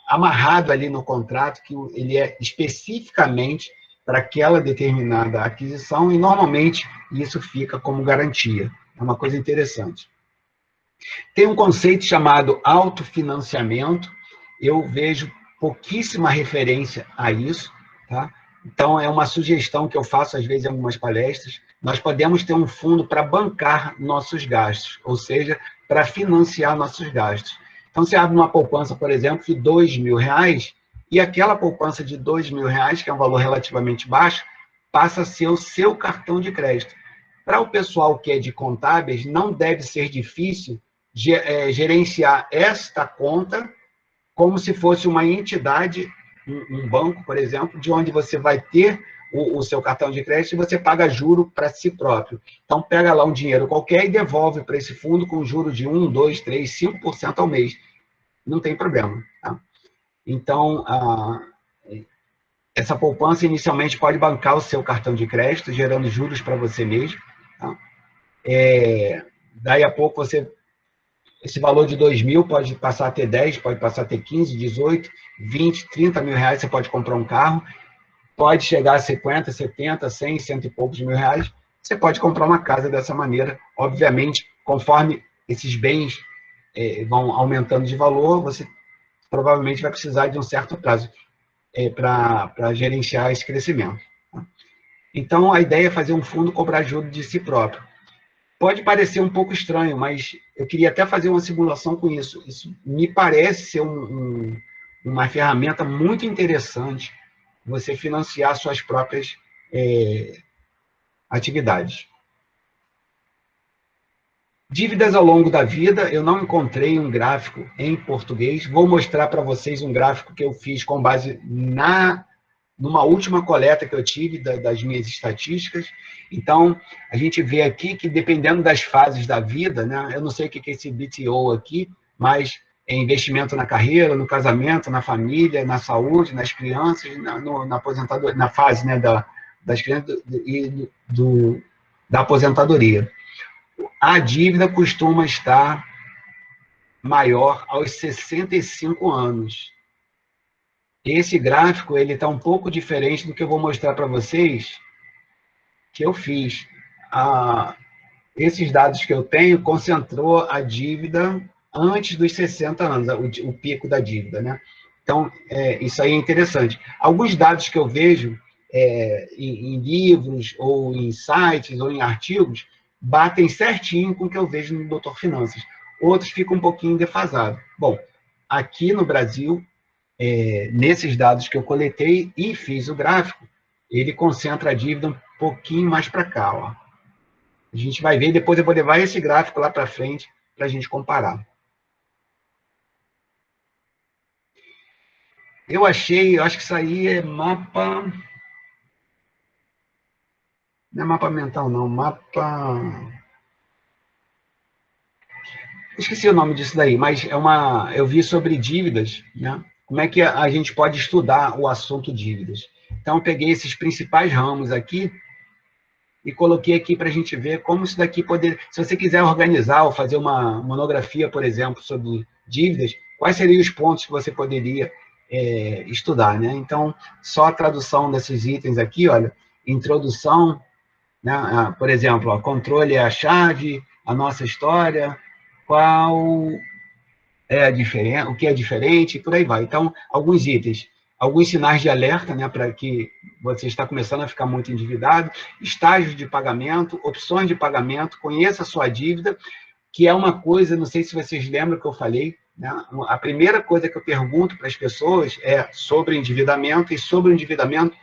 amarrado ali no contrato, que ele é especificamente para aquela determinada aquisição, e normalmente isso fica como garantia. É uma coisa interessante. Tem um conceito chamado autofinanciamento, eu vejo pouquíssima referência a isso, tá? Então, é uma sugestão que eu faço, às vezes, em algumas palestras. Nós podemos ter um fundo para bancar nossos gastos, ou seja, para financiar nossos gastos. Então, você abre uma poupança, por exemplo, de 2 mil reais, e aquela poupança de 2 mil reais, que é um valor relativamente baixo, passa a ser o seu cartão de crédito. Para o pessoal que é de contábeis, não deve ser difícil gerenciar esta conta como se fosse uma entidade, um banco, por exemplo, de onde você vai ter o seu cartão de crédito e você paga juro para si próprio. Então, pega lá um dinheiro qualquer e devolve para esse fundo com juro de 1, 2, 3, 5% ao mês. Não tem problema. Tá? Então, essa poupança inicialmente pode bancar o seu cartão de crédito, gerando juros para você mesmo. Tá? Daí a pouco esse valor de 2 mil pode passar a ter 10, pode passar a ter 15, 18, 20, 30 mil reais, você pode comprar um carro, pode chegar a 50, 70, 100, cento e poucos mil reais, você pode comprar uma casa dessa maneira. Obviamente, conforme esses bens vão aumentando de valor, você provavelmente vai precisar de um certo prazo para gerenciar esse crescimento. Tá? Então, a ideia é fazer um fundo cobrar juros de si próprio. Pode parecer um pouco estranho, mas eu queria até fazer uma simulação com isso. Isso me parece ser uma ferramenta muito interessante, você financiar suas próprias atividades. Dívidas ao longo da vida, eu não encontrei um gráfico em português. Vou mostrar para vocês um gráfico que eu fiz com base numa última coleta que eu tive das minhas estatísticas. Então, a gente vê aqui que, dependendo das fases da vida, né, eu não sei o que é esse BTO aqui, mas é investimento na carreira, no casamento, na família, na saúde, nas crianças, na aposentadoria, na fase, né, das crianças e da aposentadoria. A dívida costuma estar maior aos 65 anos. Esse gráfico ele está um pouco diferente do que eu vou mostrar para vocês, que eu fiz. Esses dados que eu tenho concentrou a dívida antes dos 60 anos, o pico da dívida, né? Então, isso aí é interessante. Alguns dados que eu vejo em livros, ou em sites, ou em artigos, batem certinho com o que eu vejo no Doutor Finanças. Outros ficam um pouquinho defasados. Bom, aqui no Brasil, nesses dados que eu coletei e fiz o gráfico, ele concentra a dívida um pouquinho mais para cá, ó. A gente vai ver, depois eu vou levar esse gráfico lá para frente para a gente comparar. Eu acho que isso aí é mapa... Não é mapa mental, não. Mapa... Esqueci o nome disso daí, mas eu vi sobre dívidas, né? Como é que a gente pode estudar o assunto dívidas. Então, eu peguei esses principais ramos aqui e coloquei aqui para a gente ver como isso daqui poderia... Se você quiser organizar ou fazer uma monografia, por exemplo, sobre dívidas, quais seriam os pontos que você poderia estudar, né? Então, só a tradução desses itens aqui, olha, introdução, né? Por exemplo, ó, controle é a chave, a nossa história, qual é a diferença, o que é diferente, e por aí vai. Então, alguns itens, alguns sinais de alerta, né, para que você está começando a ficar muito endividado, estágios de pagamento, opções de pagamento, conheça a sua dívida, que é uma coisa, não sei se vocês lembram que eu falei, né, a primeira coisa que eu pergunto para as pessoas é sobre endividamento, e sobre o endividamento,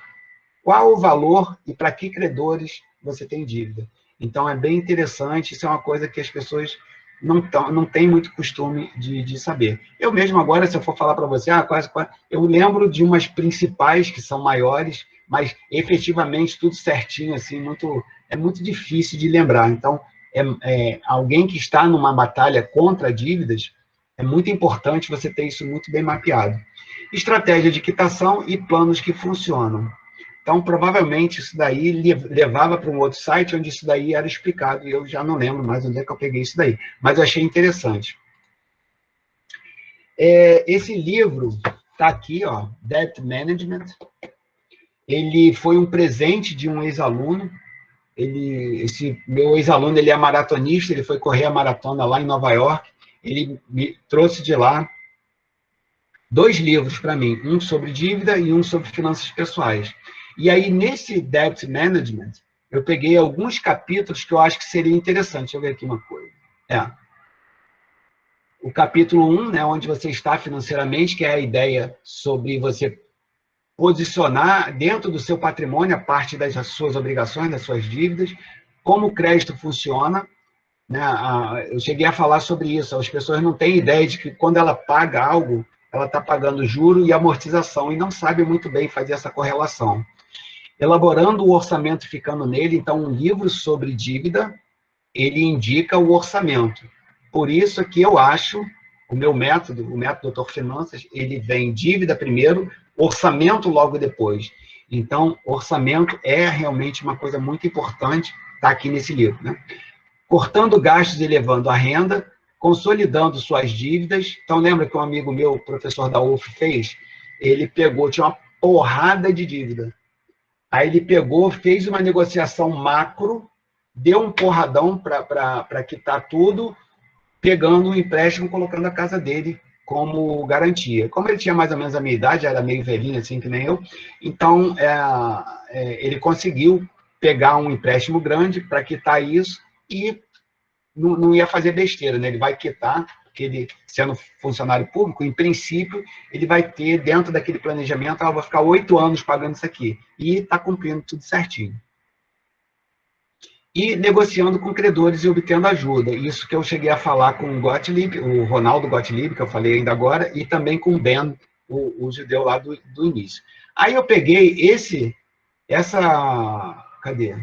qual o valor e para que credores você tem dívida. Então, é bem interessante, isso é uma coisa que as pessoas não têm muito costume de saber. Eu mesmo agora, se eu for falar para você, eu lembro de umas principais que são maiores, mas efetivamente tudo certinho, assim, é muito difícil de lembrar. Então, alguém que está numa batalha contra dívidas, é muito importante você ter isso muito bem mapeado. Estratégia de quitação e planos que funcionam. Então, provavelmente, isso daí levava para um outro site onde isso daí era explicado, e eu já não lembro mais onde é que eu peguei isso daí, mas eu achei interessante. Esse livro está aqui, ó, Debt Management. Ele foi um presente de um ex-aluno. Esse meu ex-aluno, ele é maratonista, ele foi correr a maratona lá em Nova York. Ele me trouxe de lá 2 livros para mim, um sobre dívida e um sobre finanças pessoais. E aí, nesse Debt Management, eu peguei alguns capítulos que eu acho que seria interessante. Deixa eu ver aqui uma coisa. O capítulo 1, né, onde você está financeiramente, que é a ideia sobre você posicionar dentro do seu patrimônio a parte das suas obrigações, das suas dívidas, como o crédito funciona. Né? Eu cheguei a falar sobre isso. As pessoas não têm ideia de que quando ela paga algo, ela está pagando juro e amortização, e não sabe muito bem fazer essa correlação. Elaborando o orçamento, ficando nele, então, um livro sobre dívida, ele indica o orçamento. Por isso que eu acho, o método Doutor Finanças, ele vem dívida primeiro, orçamento logo depois. Então, orçamento é realmente uma coisa muito importante, está aqui nesse livro, né? Cortando gastos e elevando a renda, consolidando suas dívidas. Então, lembra que um amigo meu, professor da UF, fez? Ele tinha uma porrada de dívida. Aí ele fez uma negociação macro, deu um porradão para quitar tudo, pegando um empréstimo, colocando a casa dele como garantia. Como ele tinha mais ou menos a minha idade, era meio velhinho, assim que nem eu, então ele conseguiu pegar um empréstimo grande para quitar isso e não ia fazer besteira, né? Ele vai quitar, porque ele, sendo funcionário público, em princípio, ele vai ter, dentro daquele planejamento, vai ficar 8 anos pagando isso aqui. E está cumprindo tudo certinho. E negociando com credores e obtendo ajuda. Isso que eu cheguei a falar com o Gottlieb, o Ronaldo Gottlieb, que eu falei ainda agora, e também com o Ben, o judeu lá do início. Aí eu peguei cadê?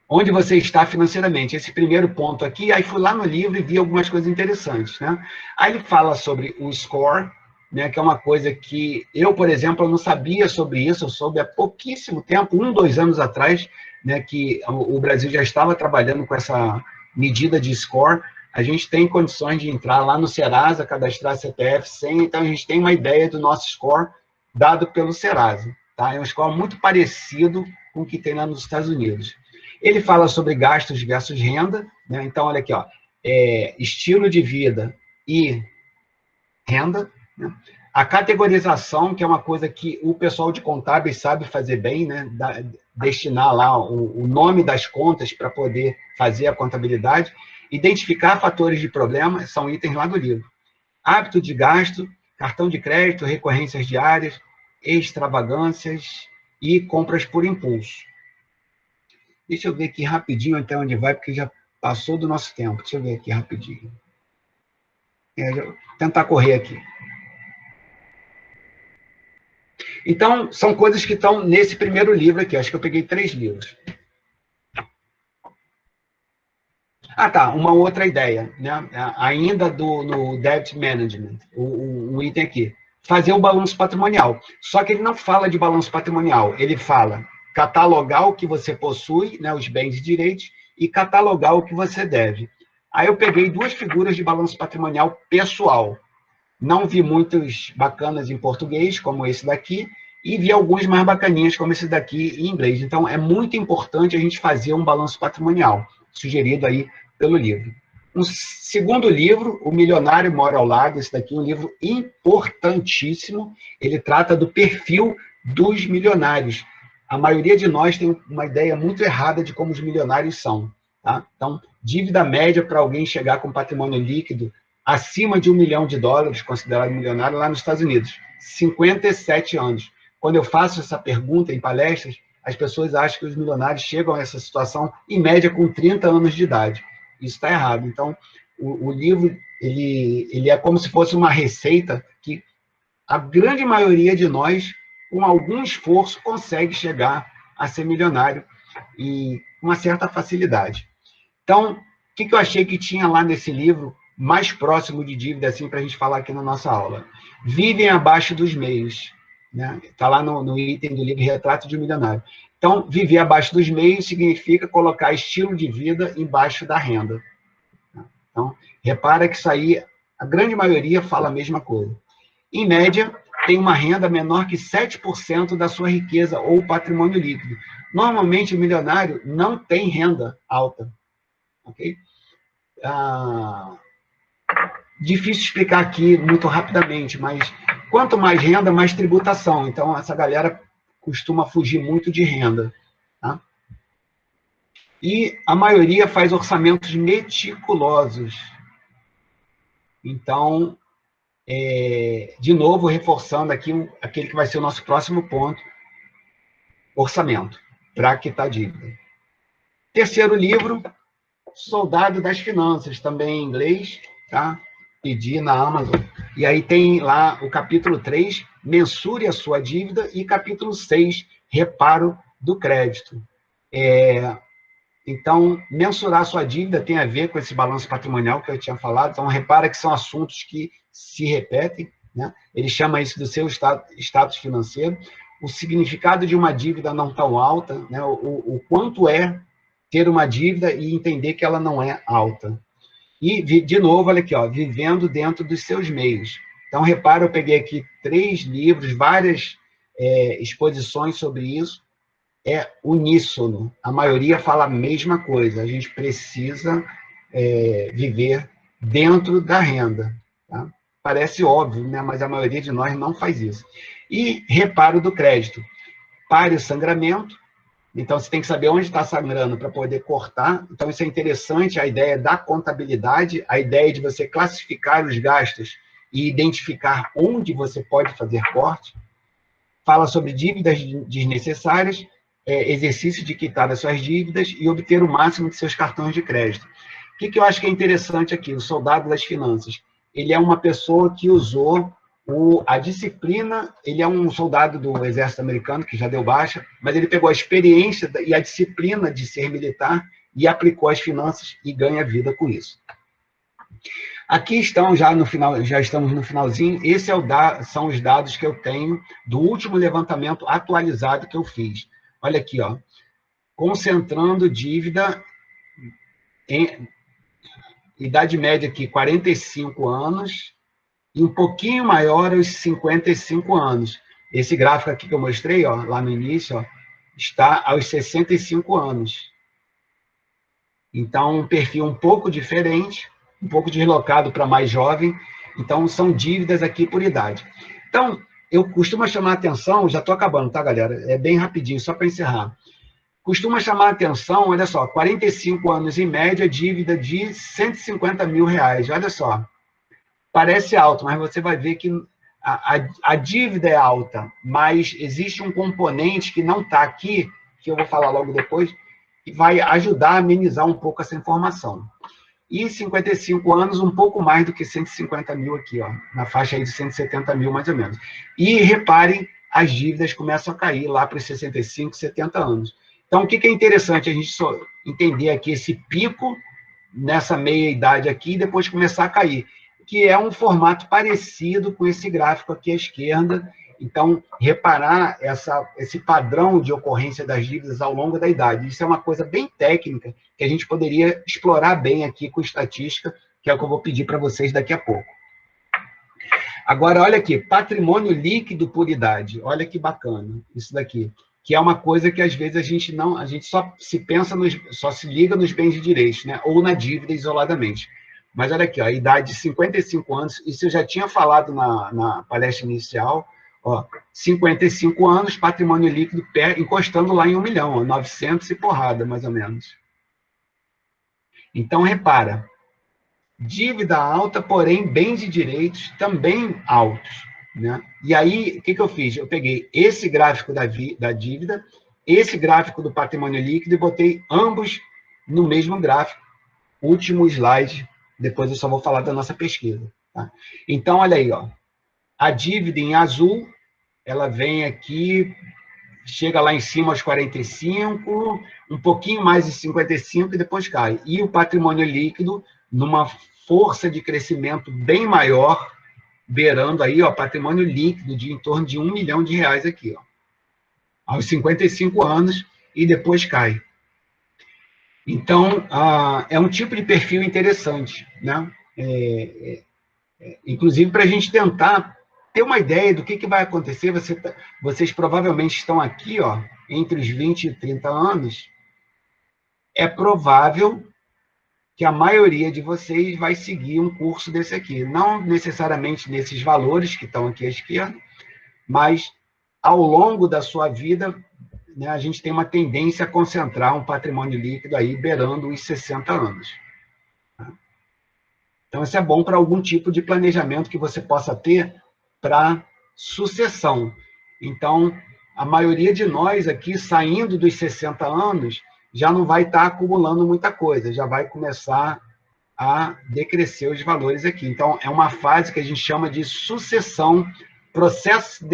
Onde você está financeiramente, esse primeiro ponto aqui, aí fui lá no livro e vi algumas coisas interessantes, né? Aí ele fala sobre o score, né, que é uma coisa que eu, por exemplo, eu não sabia sobre isso, eu soube há pouquíssimo tempo, 2 anos atrás, né, que o Brasil já estava trabalhando com essa medida de score. A gente tem condições de entrar lá no Serasa, cadastrar CPF, senha, então a gente tem uma ideia do nosso score dado pelo Serasa, tá? É um score muito parecido com o que tem lá nos Estados Unidos. Ele fala sobre gastos versus renda, né? Então, olha aqui, ó, estilo de vida e renda, né? A categorização, que é uma coisa que o pessoal de contábeis sabe fazer bem, né? Destinar lá o nome das contas para poder fazer a contabilidade. Identificar fatores de problema, são itens lá do livro. Hábito de gasto, cartão de crédito, recorrências diárias, extravagâncias e compras por impulso. Deixa eu ver aqui rapidinho até onde vai, porque já passou do nosso tempo. Deixa eu ver aqui rapidinho. Vou tentar correr aqui. Então, são coisas que estão nesse primeiro livro aqui. Acho que eu peguei 3 livros. Ah, tá. Uma outra ideia, né? Ainda no Debt Management, um item aqui. Fazer o balanço patrimonial. Só que ele não fala de balanço patrimonial. Ele fala catalogar o que você possui, né, os bens e direitos, e catalogar o que você deve. Aí eu peguei 2 figuras de balanço patrimonial pessoal. Não vi muitos bacanas em português, como esse daqui, e vi alguns mais bacaninhas, como esse daqui, em inglês. Então, é muito importante a gente fazer um balanço patrimonial, sugerido aí pelo livro. Um segundo livro, O Milionário Mora ao Lado, esse daqui é um livro importantíssimo. Ele trata do perfil dos milionários. A maioria de nós tem uma ideia muito errada de como os milionários são. Tá? Então, dívida média para alguém chegar com patrimônio líquido acima de $1 milhão, considerado milionário, lá nos Estados Unidos. 57 anos. Quando eu faço essa pergunta em palestras, as pessoas acham que os milionários chegam a essa situação, em média, com 30 anos de idade. Isso está errado. Então, o livro ele é como se fosse uma receita que a grande maioria de nós, com algum esforço, consegue chegar a ser milionário e com uma certa facilidade. Então, o que eu achei que tinha lá nesse livro mais próximo de dívida, assim, para a gente falar aqui na nossa aula? Vivem abaixo dos meios. Né? Está lá no item do livro Retrato de um Milionário. Então, viver abaixo dos meios significa colocar estilo de vida embaixo da renda. Então, repara que isso aí, a grande maioria fala a mesma coisa. Em média, tem uma renda menor que 7% da sua riqueza ou patrimônio líquido. Normalmente, o milionário não tem renda alta. Ok? Difícil explicar aqui muito rapidamente, mas quanto mais renda, mais tributação. Então, essa galera costuma fugir muito de renda. Tá? E a maioria faz orçamentos meticulosos. Então, de novo, reforçando aqui aquele que vai ser o nosso próximo ponto, orçamento, para quitar dívida. Terceiro livro, Soldado das Finanças, também em inglês, tá? Pedi na Amazon. E aí tem lá o capítulo 3, Mensure a sua dívida, e capítulo 6, Reparo do crédito. Então, mensurar a sua dívida tem a ver com esse balanço patrimonial que eu tinha falado. Então, repara que são assuntos que se repetem, né? Ele chama isso do seu status financeiro. O significado de uma dívida não tão alta, né? O quanto é ter uma dívida e entender que ela não é alta. E, de novo, olha aqui, ó, vivendo dentro dos seus meios. Então, repara, eu peguei aqui 3 livros, várias exposições sobre isso. É uníssono. A maioria fala a mesma coisa. A gente precisa viver dentro da renda. Tá? Parece óbvio, né? Mas a maioria de nós não faz isso. E reparo do crédito. Pare o sangramento. Então, você tem que saber onde está sangrando para poder cortar. Então, isso é interessante, a ideia da contabilidade, a ideia de você classificar os gastos e identificar onde você pode fazer corte. Fala sobre dívidas desnecessárias, exercício de quitar as suas dívidas e obter o máximo de seus cartões de crédito. O que eu acho que é interessante aqui? O soldado das finanças. Ele é uma pessoa que usou A disciplina, ele é um soldado do exército americano, que já deu baixa, mas ele pegou a experiência e a disciplina de ser militar e aplicou às finanças e ganha vida com isso. Aqui estão já no final, já estamos no finalzinho. Esse são os dados que eu tenho do último levantamento atualizado que eu fiz. Olha aqui, ó, concentrando dívida em idade média aqui, 45 anos, e um pouquinho maior aos 55 anos. Esse gráfico aqui que eu mostrei, ó, lá no início, ó, está aos 65 anos. Então, um perfil um pouco diferente, um pouco deslocado para mais jovem. Então, são dívidas aqui por idade. Então, eu costumo chamar a atenção, já estou acabando, tá, galera? É bem rapidinho, só para encerrar. Costuma chamar a atenção, olha só, 45 anos em média, dívida de 150 mil reais. Olha só, parece alto, mas você vai ver que a dívida é alta, mas existe um componente que não está aqui, que eu vou falar logo depois, que vai ajudar a amenizar um pouco essa informação. E 55 anos, um pouco mais do que 150 mil aqui, ó, na faixa aí de 170 mil, mais ou menos. E reparem, as dívidas começam a cair lá para os 65, 70 anos. Então, o que é interessante a gente só entender aqui esse pico nessa meia-idade aqui e depois começar a cair, que é um formato parecido com esse gráfico aqui à esquerda. Então, reparar esse padrão de ocorrência das dívidas ao longo da idade. Isso é uma coisa bem técnica que a gente poderia explorar bem aqui com estatística, que é o que eu vou pedir para vocês daqui a pouco. Agora, olha aqui, patrimônio líquido por idade. Olha que bacana isso daqui, que é uma coisa que às vezes a gente só se pensa, só se liga nos bens de direitos, né? Ou na dívida isoladamente. Mas olha aqui, ó, a idade de 55 anos, isso eu já tinha falado na palestra inicial, ó, 55 anos, patrimônio líquido encostando lá em 1 milhão, ó, 900 e porrada, mais ou menos. Então, repara, dívida alta, porém, bens de direitos também altos, né? E aí, o que eu fiz? Eu peguei esse gráfico da dívida, esse gráfico do patrimônio líquido e botei ambos no mesmo gráfico. Último slide, depois eu só vou falar da nossa pesquisa. Tá? Então, olha aí, ó, a dívida em azul, ela vem aqui, chega lá em cima aos 45, um pouquinho mais de 55 e depois cai. E o patrimônio líquido, numa força de crescimento bem maior, beirando aí, ó, patrimônio líquido de em torno de 1 milhão de reais aqui, ó, aos 55 anos, e depois cai. Então, é um tipo de perfil interessante, né? Inclusive, para a gente tentar ter uma ideia do que vai acontecer. Vocês provavelmente estão aqui, ó, entre os 20 e 30 anos. É provável que a maioria de vocês vai seguir um curso desse aqui. Não necessariamente nesses valores que estão aqui à esquerda, mas ao longo da sua vida, né, a gente tem uma tendência a concentrar um patrimônio líquido aí beirando os 60 anos. Então, isso é bom para algum tipo de planejamento que você possa ter para sucessão. Então, a maioria de nós aqui, saindo dos 60 anos, já não vai estar acumulando muita coisa, já vai começar a decrescer os valores aqui. Então, é uma fase que a gente chama de sucessão, processo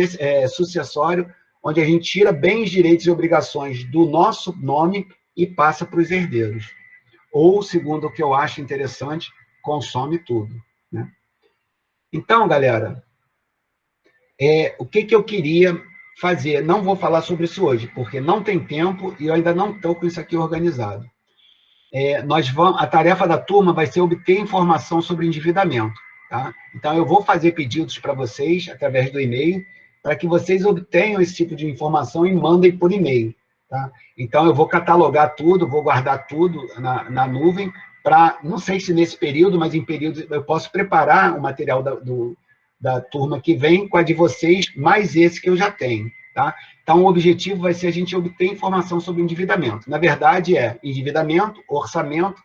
sucessório, onde a gente tira bens, direitos e obrigações do nosso nome e passa para os herdeiros. Ou, segundo o que eu acho interessante, consome tudo. Né? Então, galera, o que eu queria fazer? Não vou falar sobre isso hoje, porque não tem tempo e eu ainda não estou com isso aqui organizado. A tarefa da turma vai ser obter informação sobre endividamento. Tá? Então, eu vou fazer pedidos para vocês, através do e-mail, para que vocês obtenham esse tipo de informação e mandem por e-mail. Tá? Então, eu vou catalogar tudo, vou guardar tudo na nuvem, para, não sei se nesse período, mas em período eu posso preparar o material da turma que vem com a de vocês, mais esse que eu já tenho. Tá? Então, o objetivo vai ser a gente obter informação sobre endividamento. Na verdade, é endividamento, orçamento,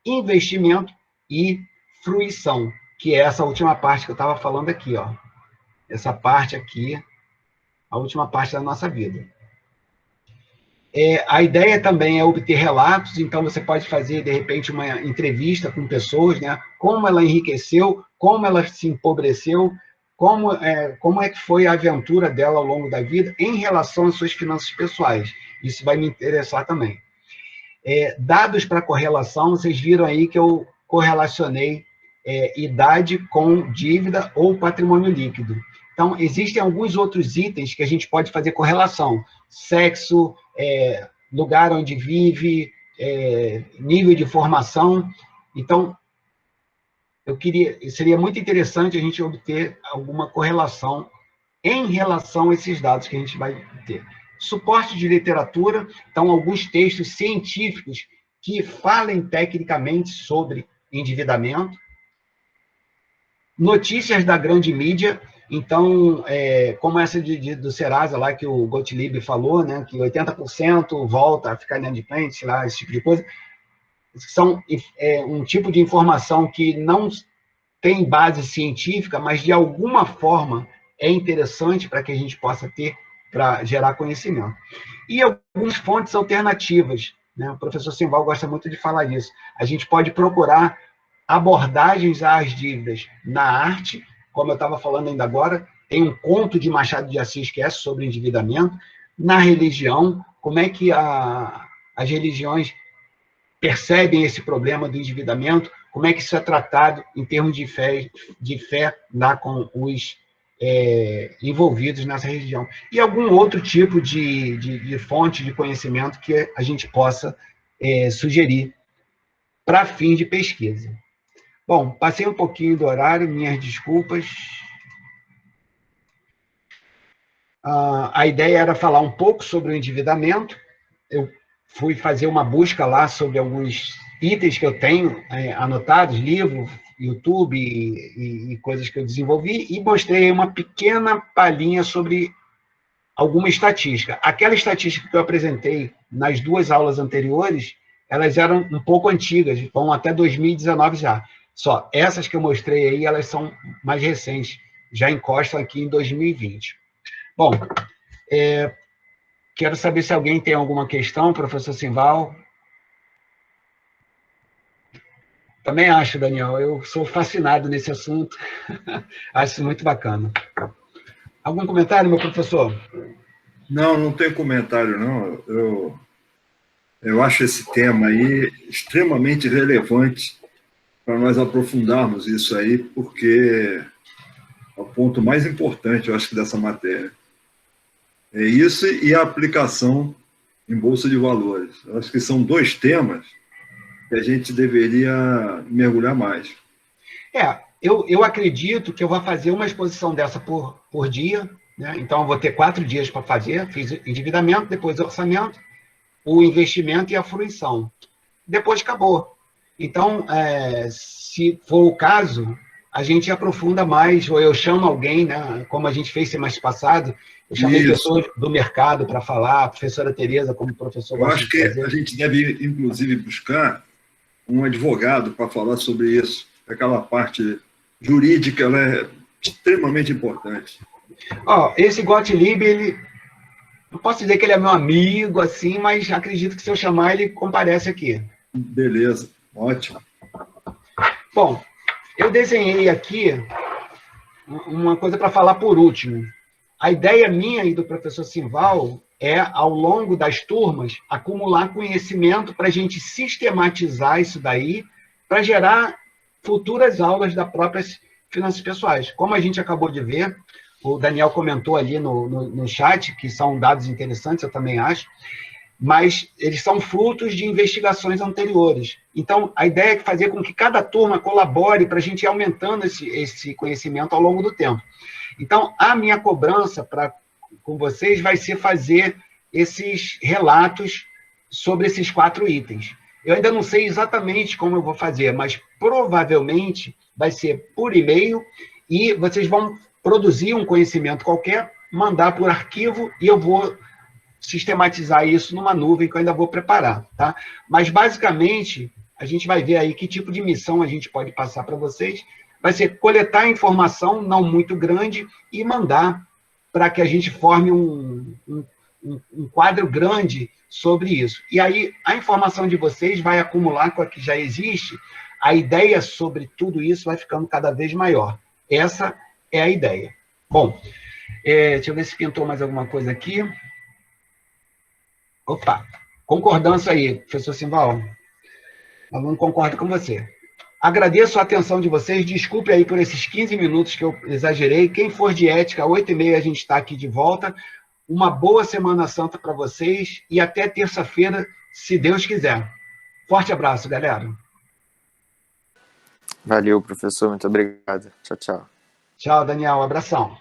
investimento e fruição, que é essa última parte que eu estava falando aqui, ó. Essa parte aqui, a última parte da nossa vida. A ideia também é obter relatos, então você pode fazer, de repente, uma entrevista com pessoas, né? Como ela enriqueceu, como ela se empobreceu, como é que foi a aventura dela ao longo da vida em relação às suas finanças pessoais. Isso vai me interessar também. Dados para correlação, vocês viram aí que eu correlacionei idade com dívida ou patrimônio líquido. Então, existem alguns outros itens que a gente pode fazer correlação. Sexo, lugar onde vive, nível de formação. Então, seria muito interessante a gente obter alguma correlação em relação a esses dados que a gente vai ter. Suporte de literatura, então, alguns textos científicos que falem tecnicamente sobre endividamento. Notícias da grande mídia, então, como essa do Serasa lá, que o Gottlieb falou, né, que 80% volta a ficar inadimplente, sei lá, esse tipo de coisa, são um tipo de informação que não tem base científica, mas de alguma forma é interessante para que a gente possa ter, para gerar conhecimento. E algumas fontes alternativas, né? O professor Simval gosta muito de falar disso. A gente pode procurar abordagens às dívidas na arte, como eu estava falando ainda agora, tem um conto de Machado de Assis que é sobre endividamento, na religião, como é que as religiões percebem esse problema do endividamento, como é que isso é tratado em termos de fé lá com os envolvidos nessa região. E algum outro tipo de fonte de conhecimento que a gente possa sugerir para fins de pesquisa. Bom, passei um pouquinho do horário, minhas desculpas. A ideia era falar um pouco sobre o endividamento. Eu fui fazer uma busca lá sobre alguns itens que eu tenho anotados, livro, YouTube e coisas que eu desenvolvi, e mostrei uma pequena palhinha sobre alguma estatística. Aquela estatística que eu apresentei nas 2 aulas anteriores, elas eram um pouco antigas, vão até 2019 já. Só essas que eu mostrei aí, elas são mais recentes, já encostam aqui em 2020. Bom, quero saber se alguém tem alguma questão, professor Simval. Também acho, Daniel, eu sou fascinado nesse assunto, acho isso muito bacana. Algum comentário, meu professor? Não tem comentário, não. Eu acho esse tema aí extremamente relevante para nós aprofundarmos isso aí, porque é o ponto mais importante, eu acho, dessa matéria. É isso e a aplicação em Bolsa de Valores. Eu acho que são 2 temas que a gente deveria mergulhar mais. Eu acredito que eu vou fazer uma exposição dessa por dia, né? Então, eu vou ter 4 dias para fazer. Fiz endividamento, depois orçamento, o investimento e a fruição. Depois acabou. Então, se for o caso, a gente aprofunda mais, ou eu chamo alguém, né? Como a gente fez semestre passado, eu chamei pessoas do mercado para falar, a professora Tereza, como professor. Eu acho que a gente deve, inclusive, buscar um advogado para falar sobre isso. Aquela parte jurídica, ela é extremamente importante. Esse Gottlieb, ele... Não posso dizer que ele é meu amigo, assim, mas acredito que se eu chamar, ele comparece aqui. Beleza, ótimo. Bom, eu desenhei aqui uma coisa para falar por último. A ideia minha e do professor Simval é, ao longo das turmas, acumular conhecimento para a gente sistematizar isso daí, para gerar futuras aulas das próprias finanças pessoais. Como a gente acabou de ver, o Daniel comentou ali no chat, que são dados interessantes, eu também acho, mas eles são frutos de investigações anteriores. Então, a ideia é fazer com que cada turma colabore para a gente ir aumentando esse conhecimento ao longo do tempo. Então, a minha cobrança com vocês vai ser fazer esses relatos sobre esses 4 itens. Eu ainda não sei exatamente como eu vou fazer, mas provavelmente vai ser por e-mail e vocês vão produzir um conhecimento qualquer, mandar por arquivo e eu vou sistematizar isso numa nuvem que eu ainda vou preparar, tá? Mas, basicamente, a gente vai ver aí que tipo de missão a gente pode passar para vocês. Vai ser coletar informação não muito grande e mandar para que a gente forme um quadro grande sobre isso. E aí, a informação de vocês vai acumular com a que já existe, a ideia sobre tudo isso vai ficando cada vez maior. Essa é a ideia. Bom, deixa eu ver se pintou mais alguma coisa aqui. Opa, concordância aí, professor Simval. O aluno concorda com você. Agradeço a atenção de vocês. Desculpe aí por esses 15 minutos que eu exagerei. Quem for de ética, 8h30 a gente está aqui de volta. Uma boa Semana Santa para vocês e até terça-feira, se Deus quiser. Forte abraço, galera. Valeu, professor. Muito obrigado. Tchau, tchau. Tchau, Daniel. Abração.